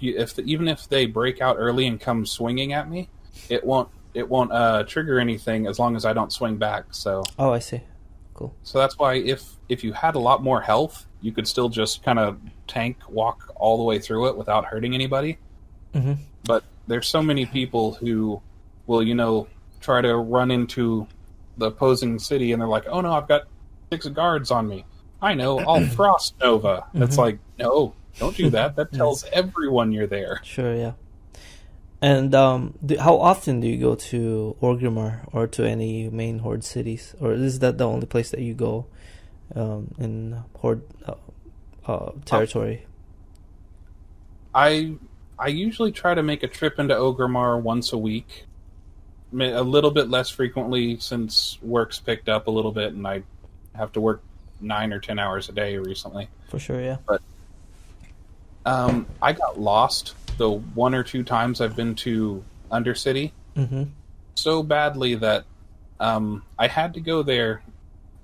even if they break out early and come swinging at me, it won't trigger anything as long as I don't swing back. So I see. Cool. So that's why if you had a lot more health, you could still just kind of tank walk all the way through it without hurting anybody. Mm-hmm. But there's so many people who will try to run into the opposing city, and they're like, "Oh no, I've got 6 guards on me. I know, I'll Frost Nova." Mm-hmm. It's like, no, don't do that. That tells everyone you're there. Sure, yeah. And how often do you go to Orgrimmar or to any main Horde cities? Or is that the only place that you go in Horde territory? I usually try to make a trip into Orgrimmar once a week. A little bit less frequently since work's picked up a little bit, and I have to work 9 or 10 hours a day recently. For sure, yeah. But I got lost the 1 or 2 times I've been to Undercity so badly that I had to go there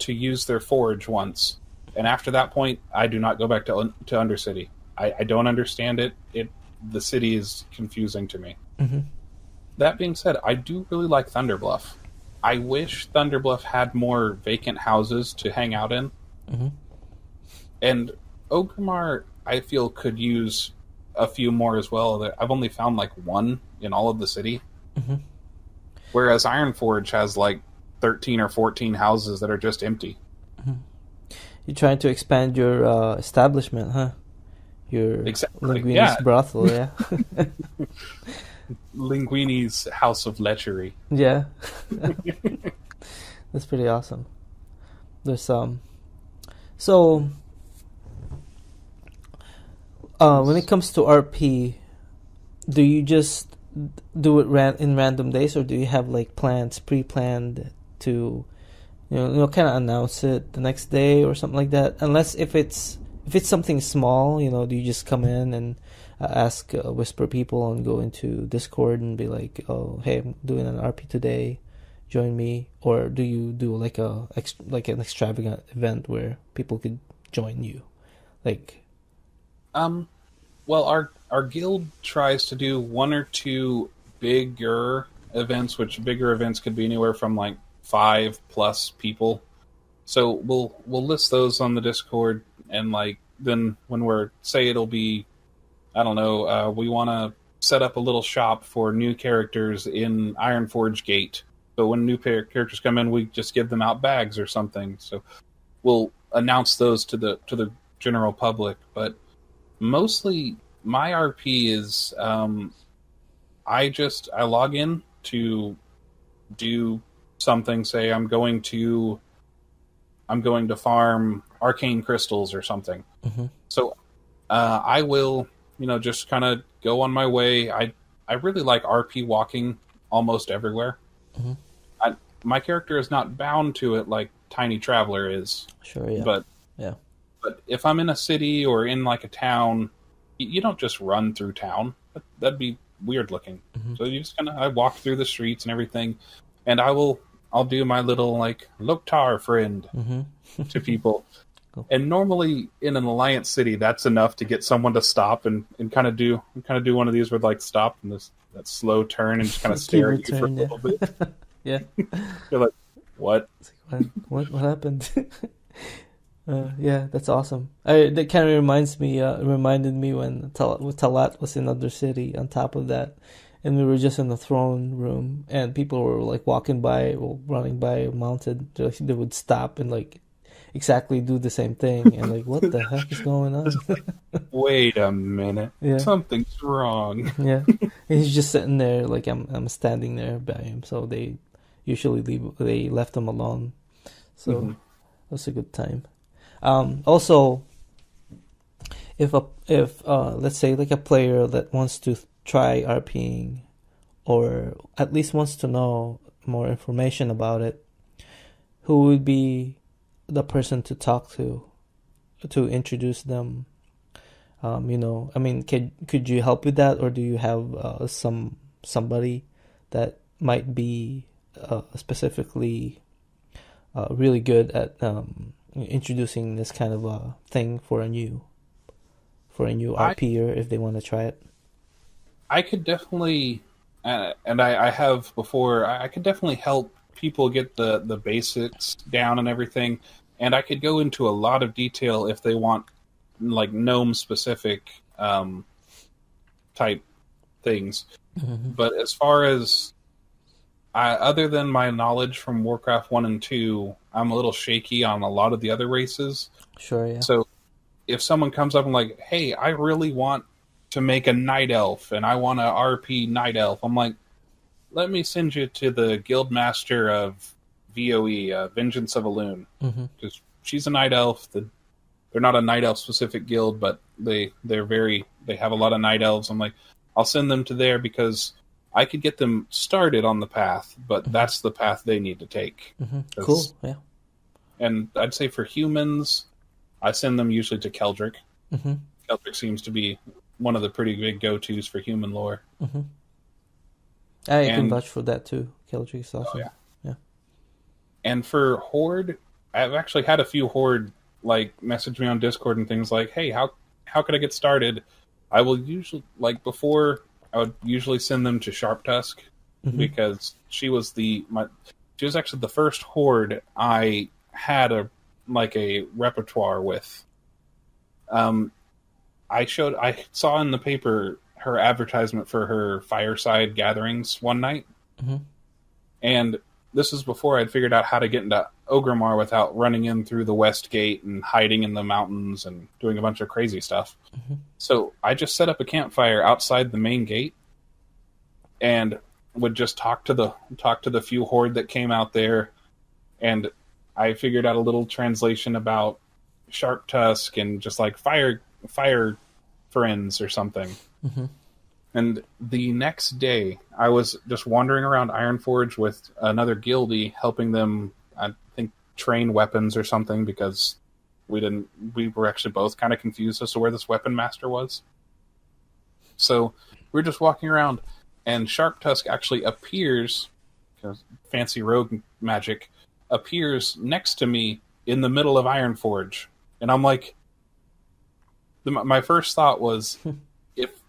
to use their forge once, and after that point, I do not go back to Undercity. I don't understand it. The city is confusing to me. Mm-hmm. That being said, I do really like Thunderbluff. I wish Thunderbluff had more vacant houses to hang out in. Mm-hmm. And Orgrimmar, I feel, could use a few more as well. I've only found 1 in all of the city. Mm-hmm. Whereas Ironforge has 13 or 14 houses that are just empty. Mm-hmm. You're trying to expand your establishment, huh? Your Linguini's brothel, yeah. Linguini's House of Lechery. Yeah. That's pretty awesome. There's so when it comes to RP, do you just do it in random days, or do you have plans pre-planned to kind of announce it the next day or something like that? Unless if it's something small, do you just come in and ask whisper people and go into Discord and be like, "Oh, hey, I'm doing an RP today, join me," or do you do an extravagant event where people could join you, Well, our guild tries to do 1 or 2 bigger events, which bigger events could be anywhere from 5+ people. So we'll list those on the Discord, and then when it'll be, I don't know, we want to set up a little shop for new characters in Ironforge Gate. So when new characters come in, we just give them out bags or something. So we'll announce those to the general public. But mostly my RP is I log in to do something. Say I'm going to farm arcane crystals or something. Mm-hmm. So I will just kind of go on my way. I really like RP walking almost everywhere. Mm-hmm. My character is not bound to it like Tiny Traveler is. Sure, yeah. But if I'm in a city or in a town, you don't just run through town. That'd be weird looking. Mm-hmm. So you just I walk through the streets and everything, and I'll do my little Loktar friend to people. Cool. And normally in an alliance city, that's enough to get someone to stop and kind of do one of these where stop and that slow turn and just kind of stare at you for a little bit. Yeah. You're like, what? What happened? Yeah, that's awesome. That kind of reminded me when Talat was in Under City on top of that, and we were just in the throne room, and people were like walking by or running by mounted. They would stop and like exactly do the same thing, and like, what the heck is going on? Wait a minute, Yeah, something's wrong. yeah. And he's just sitting there, like I'm standing there by him. So they usually left him alone. So Mhm. it was a good time. Also, if let's say like a player that wants to try RPing, or at least wants to know more information about it, who would be the person to talk to introduce them? I mean, could you help with that, or do you have somebody that might be specifically really good at introducing this kind of a thing for a new RPer if they want to try it? I could definitely, and I have before. I could definitely help people get the basics down and everything, and I could go into a lot of detail if they want, like gnome specific type things. Mm-hmm. But as far as other than my knowledge from Warcraft 1 and 2, I'm a little shaky on a lot of the other races. Sure, yeah. So if someone comes up and like, hey, I really want to make a night elf and I want to RP night elf, I'm like, let me send you to the guild master of VOE, Vengeance of Elune, because she's a night elf. They're not a night elf specific guild, but they have a lot of night elves. I'm like, I'll send them to there because I could get them started on the path, but that's the path they need to take. Cool, yeah. And I'd say for humans, I send them usually to Keldric. Keldric seems to be one of the pretty big go-tos for human lore. I can vouch for that too. Keldric is awesome. Oh, yeah. And for Horde, I've actually had a few Horde like message me on Discord and things like, hey, how could I get started? I will usually, like before, I would usually send them to Sharp Tusk because she was actually the first Horde I had a repertoire with. I saw in the paper her advertisement for her fireside gatherings one night, and this is before I'd figured out how to get into Ogremar without running in through the west gate and hiding in the mountains and doing a bunch of crazy stuff. So I just set up a campfire outside the main gate and would just talk to the few Horde that came out there, and I figured out a little translation about Sharp Tusk and just like fire friends or something. And the next day, I was just wandering around Ironforge with another guildie, helping them, I think, train weapons or something, because we were actually both kind of confused as to where this weapon master was. So we were just walking around, and Sharp Tusk actually appears, fancy rogue magic, appears next to me in the middle of Ironforge. And I'm like, my first thought was,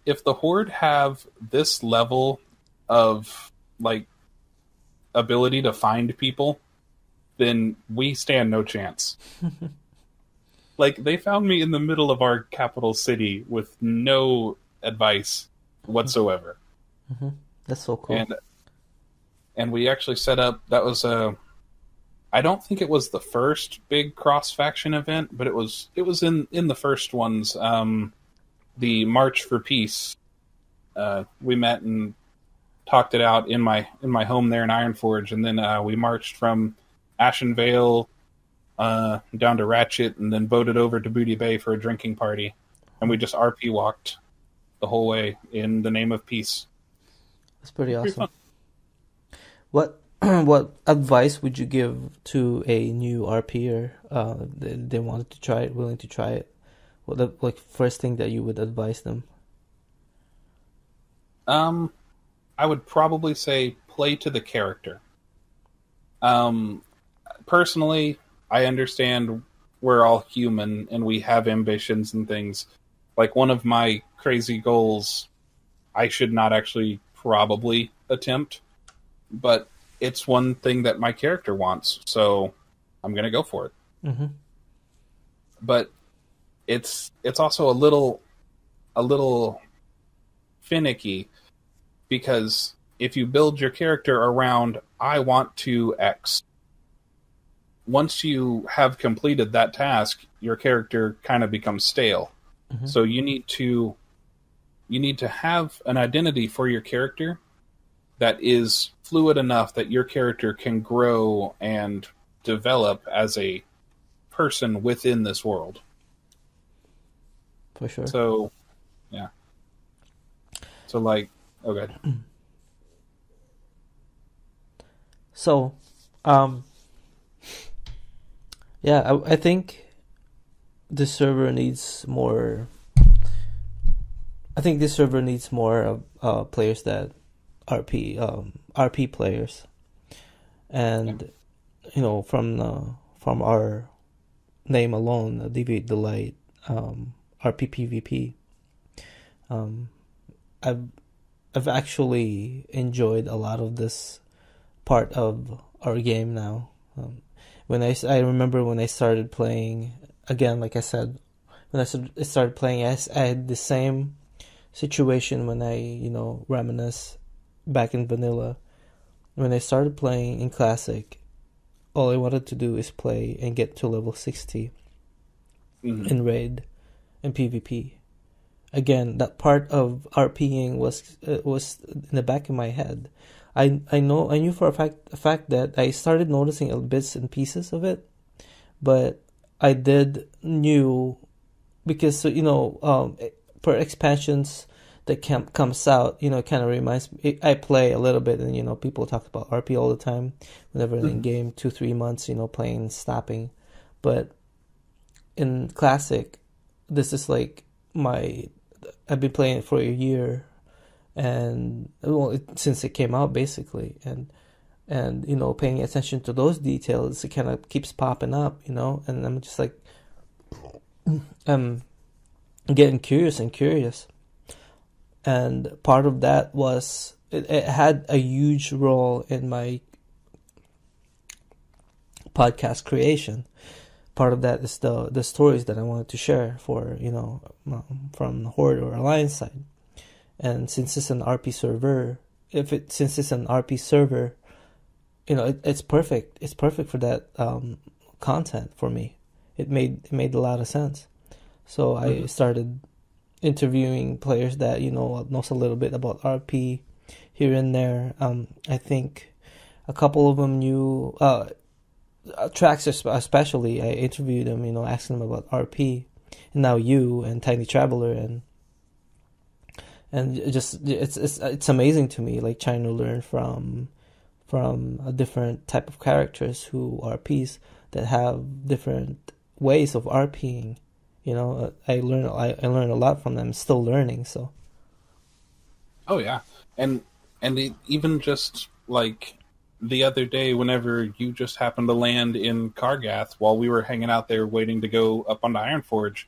if the Horde have this level of like ability to find people, then we stand no chance. Like, they found me in the middle of our capital city with no advice whatsoever. That's so cool. And we actually set up, that was I don't think it was the first big cross-faction event, but it was in the first ones. The March for Peace. We met and talked it out in my home there in Ironforge, and then we marched from Ashen Vale down to Ratchet, and then boated over to Booty Bay for a drinking party, and we just RP walked the whole way in the name of peace. That's pretty awesome. What advice would you give to a new RPer? They wanted to try it, willing to try it. What the first thing that you would advise them? I would probably say play to the character. Personally, I understand we're all human and we have ambitions and things. Like, one of my crazy goals, I should not actually probably attempt, but it's one thing that my character wants, so I'm going to go for it. but it's also a little finicky, because if you build your character around I want to X, once you have completed that task, your character kind of becomes stale. Mm-hmm. So you need to have an identity for your character that is fluid enough that your character can grow and develop as a person within this world. For sure. So, yeah. So, like, okay. So, yeah, I think this server needs more. I think this server needs more players that RP players, and from our name alone, Deviate Delight, RP PvP. I've actually enjoyed a lot of this part of our game now. I remember when I started playing again, like I said, when I started playing, I had the same situation when I reminisce back in vanilla. When I started playing in classic, all I wanted to do is play and get to level 60 in raid and PvP. Again, that part of RPing was in the back of my head. I knew for a fact that I started noticing bits and pieces of it, but I knew because for expansions that comes out, it kind of reminds me. I play a little bit, and people talk about RP all the time whenever in game 2-3 months, playing and stopping. But in classic, this is like I've been playing it for a year, and since it came out basically, and paying attention to those details, it kind of keeps popping up, and I'm just like I'm getting curious, and part of that was it had a huge role in my podcast creation. Part of that is the stories that I wanted to share for from the Horde or Alliance side. And since it's an RP server, it's perfect. It's perfect for that content for me. It made a lot of sense. So I started interviewing players that knows a little bit about RP here and there. I think a couple of them knew Trax especially. I interviewed them, asking them about RP, and now you and Tiny Traveler, and it's amazing to me, like trying to learn from a different type of characters who RPs that have different ways of RPing. I learn a lot from them. Still learning. So. Oh yeah, and even just like the other day, whenever you just happened to land in Kargath while we were hanging out there waiting to go up onto Ironforge,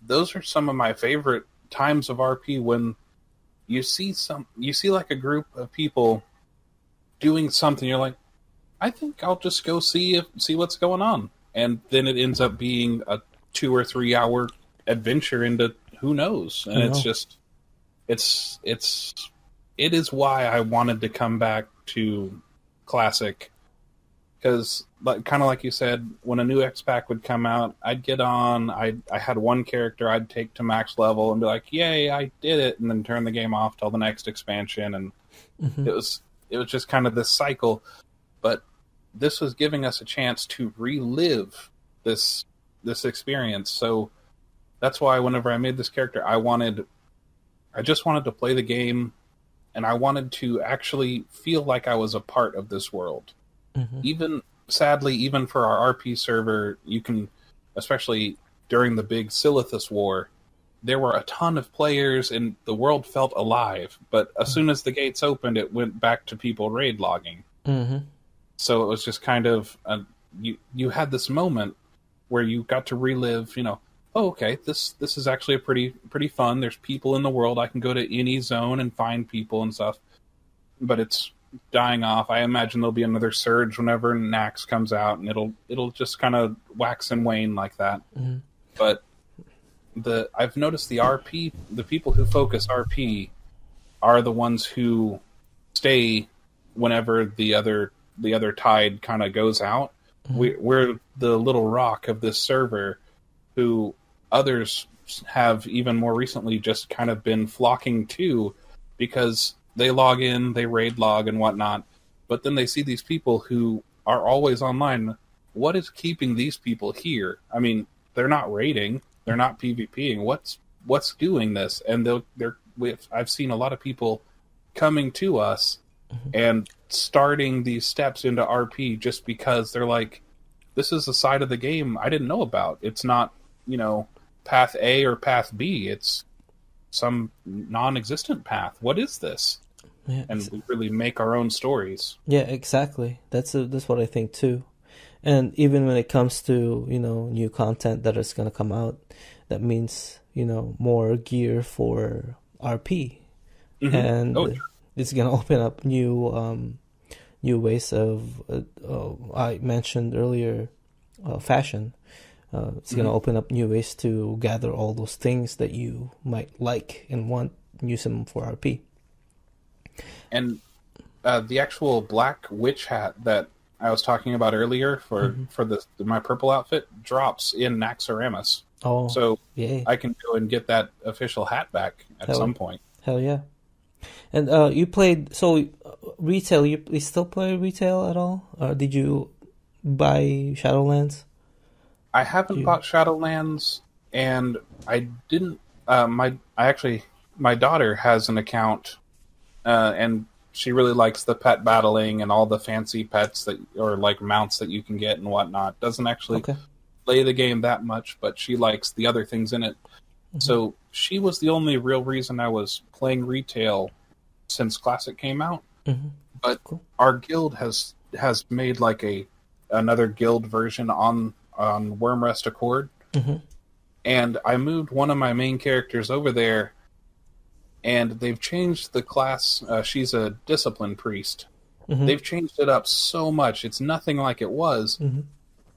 those are some of my favorite times of RP, when you see like a group of people doing something, you're like, I think I'll just go see what's going on, and then it ends up being a 2 or 3 hour adventure into who knows, and it's just it is why I wanted to come back to Classic, because kind of like you said, when a new X pack would come out, I'd get on. I had one character I'd take to max level and be like, "Yay, I did it!" and then turn the game off till the next expansion, and it was just kind of this cycle. But this was giving us a chance to relive this experience. So that's why whenever I made this character, I just wanted to play the game, and I wanted to actually feel like I was a part of this world. Even sadly, even for our RP server, you can, especially during the big Silithus war, there were a ton of players and the world felt alive. But as soon as the gates opened, it went back to people raid logging. So it was just kind of you had this moment where you got to relive. Oh, okay, this is actually a pretty fun. There's people in the world. I can go to any zone and find people and stuff. But it's dying off. I imagine there'll be another surge whenever Nax comes out, and it'll just kind of wax and wane like that. But I've noticed the people who focus RP are the ones who stay whenever the other tide kind of goes out. We're the little rock of this server who others have even more recently just kind of been flocking to, because they log in, they raid log and whatnot, but then they see these people who are always online. What is keeping these people here? I mean, they're not raiding, they're not PvPing. What's doing this? And I've seen a lot of people coming to us and starting these steps into RP just because they're like, this is a side of the game I didn't know about. It's not, path A or path B. It's some non-existent path. What is this? Yeah, and we really make our own stories. Yeah, exactly. That's what I think too. And even when it comes to, new content that is going to come out, that means, more gear for RP. Mm-hmm. And it's going to open up new ways of, I mentioned earlier, fashion. It's going to open up new ways to gather all those things that you might like and want, and use them for RP. And the actual black witch hat that I was talking about earlier for my purple outfit drops in Naxxramas. Oh, so yay. I can go and get that official hat back at some point. Hell yeah! And you played retail. You still play retail at all, or did you buy Shadowlands? I haven't bought Shadowlands, and I didn't. My daughter has an account, and she really likes the pet battling and all the fancy pets or like mounts that you can get and whatnot. Doesn't actually play the game that much, but she likes the other things in it. Mm-hmm. So she was the only real reason I was playing retail since Classic came out. Mm-hmm. But our guild has made like another guild version on Wormrest Accord. Mm-hmm. And I moved one of my main characters over there, and they've changed the class. She's a discipline priest. Mm-hmm. They've changed it up so much. It's nothing like it was. Mm-hmm.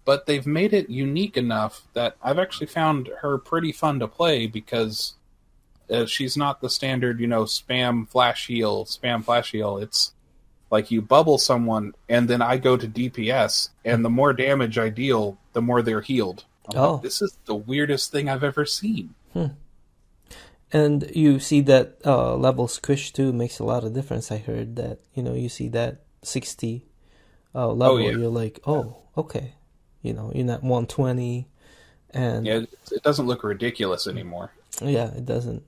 But they've made it unique enough that I've actually found her pretty fun to play, because she's not the standard, spam flash heal. It's like you bubble someone, and then I go to DPS, and the more damage I deal, the more they're healed. Like, this is the weirdest thing I've ever seen. And you see that level squish too makes a lot of difference. I heard that, you see that 60 level, you're like, okay. You're not 120. And yeah, it doesn't look ridiculous anymore. Yeah, it doesn't.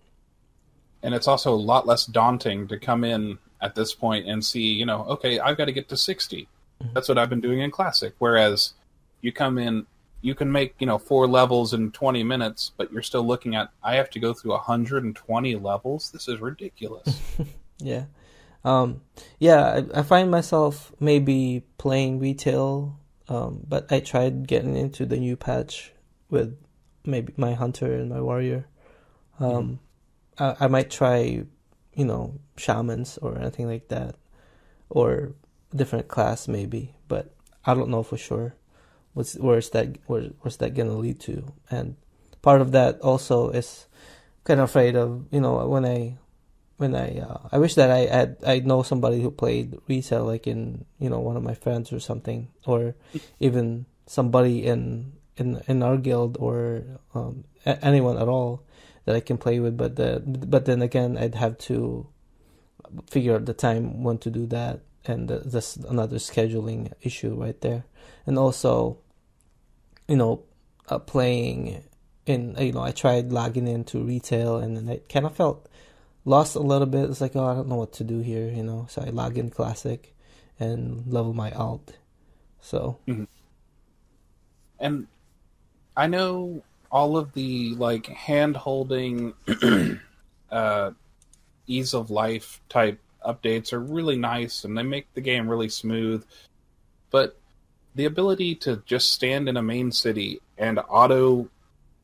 And it's also a lot less daunting to come in at this point and see, okay, I've got to get to 60. Mm-hmm. That's what I've been doing in Classic. Whereas you come in, you can make, 4 levels in 20 minutes, but you're still looking at, I have to go through 120 levels? This is ridiculous. Yeah. I find myself maybe playing retail, but I tried getting into the new patch with maybe my hunter and my warrior. I might try, shamans or anything like that, or different class maybe, but I don't know for sure. Where's that gonna lead to? And part of that also is kind of afraid of, when I wish that I know somebody who played retail, like in one of my friends or something, or even somebody in our guild, or anyone at all that I can play with. But then again, I'd have to figure out the time when to do that, and that's another scheduling issue right there. And also, playing in, I tried logging into retail, and then I kind of felt lost a little bit. It's like, I don't know what to do here, So I log in Classic and level my alt. So, and I know all of the hand holding, ease of life type updates are really nice, and they make the game really smooth. But the ability to just stand in a main city and auto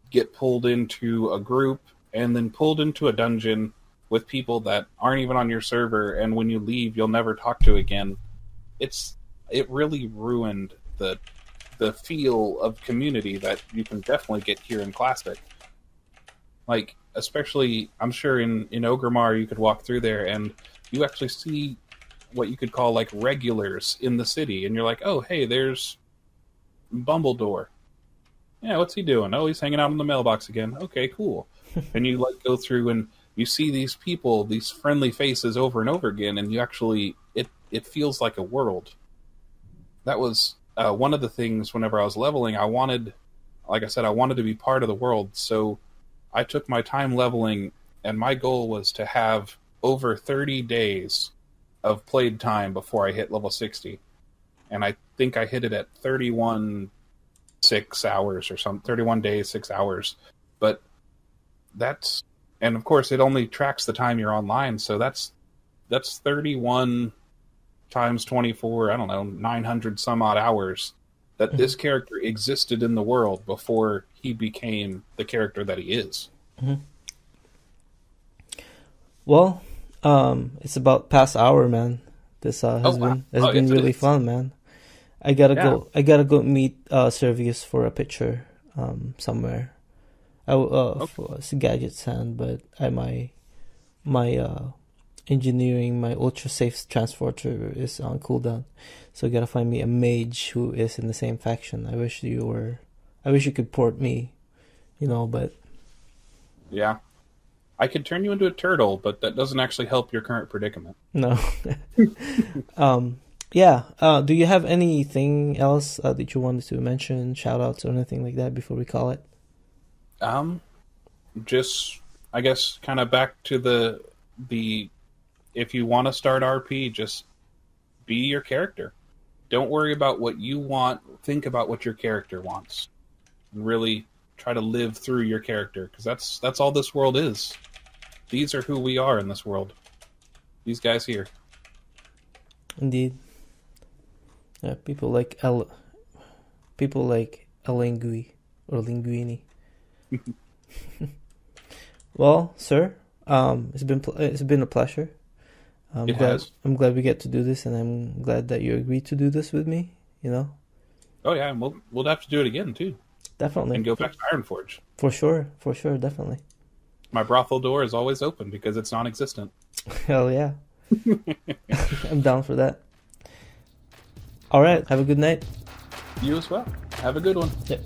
get pulled into a group and then pulled into a dungeon with people that aren't even on your server, and when you leave, you'll never talk to again. It really ruined the the feel of community that you can definitely get here in Classic. Like, especially, I'm sure in Ogrimmar you could walk through there and you actually see what you could call like regulars in the city, and you're like, oh, hey, there's Bumbledore. Yeah, what's he doing? Oh, he's hanging out in the mailbox again. Okay, cool. And you like go through and you see these people, these friendly faces over and over again, and you actually, it feels like a world. That was one of the things whenever I was leveling, I wanted, like I said, I wanted to be part of the world, so I took my time leveling, and my goal was to have over 30 days of played time before I hit level 60. And I think I hit it at 31 6 hours or something, 31 days, 6 hours. But that's, and of course it only tracks the time you're online, so that's 31 times 24, I don't know, 900 some odd hours that this character existed in the world before he became the character that he is. Mm-hmm. Well, it's about past hour, man. This has been really fun, man. I gotta go meet Servius for a picture somewhere. For Gadget Sand, but my engineering, my ultra safe transporter is on cooldown, so I gotta find me a mage who is in the same faction. I wish you could port me, but yeah, I could turn you into a turtle, but that doesn't actually help your current predicament. No. Yeah. Do you have anything else that you wanted to mention, shout outs or anything like that before we call it? Just, I guess, kind of back to the if you want to start RP, just be your character. Don't worry about what you want. Think about what your character wants. And really try to live through your character, because that's all this world is. These are who we are in this world. These guys here. Indeed. Yeah, people like Ahleingui or Linguini. Well, sir, it's been a pleasure. I'm glad we get to do this, and I'm glad that you agreed to do this with me. Oh yeah, and we'll have to do it again too. Definitely. And go back to Ironforge. For sure, definitely. My brothel door is always open because it's non-existent. Hell yeah. I'm down for that. All right, have a good night. You as well. Have a good one. Yep.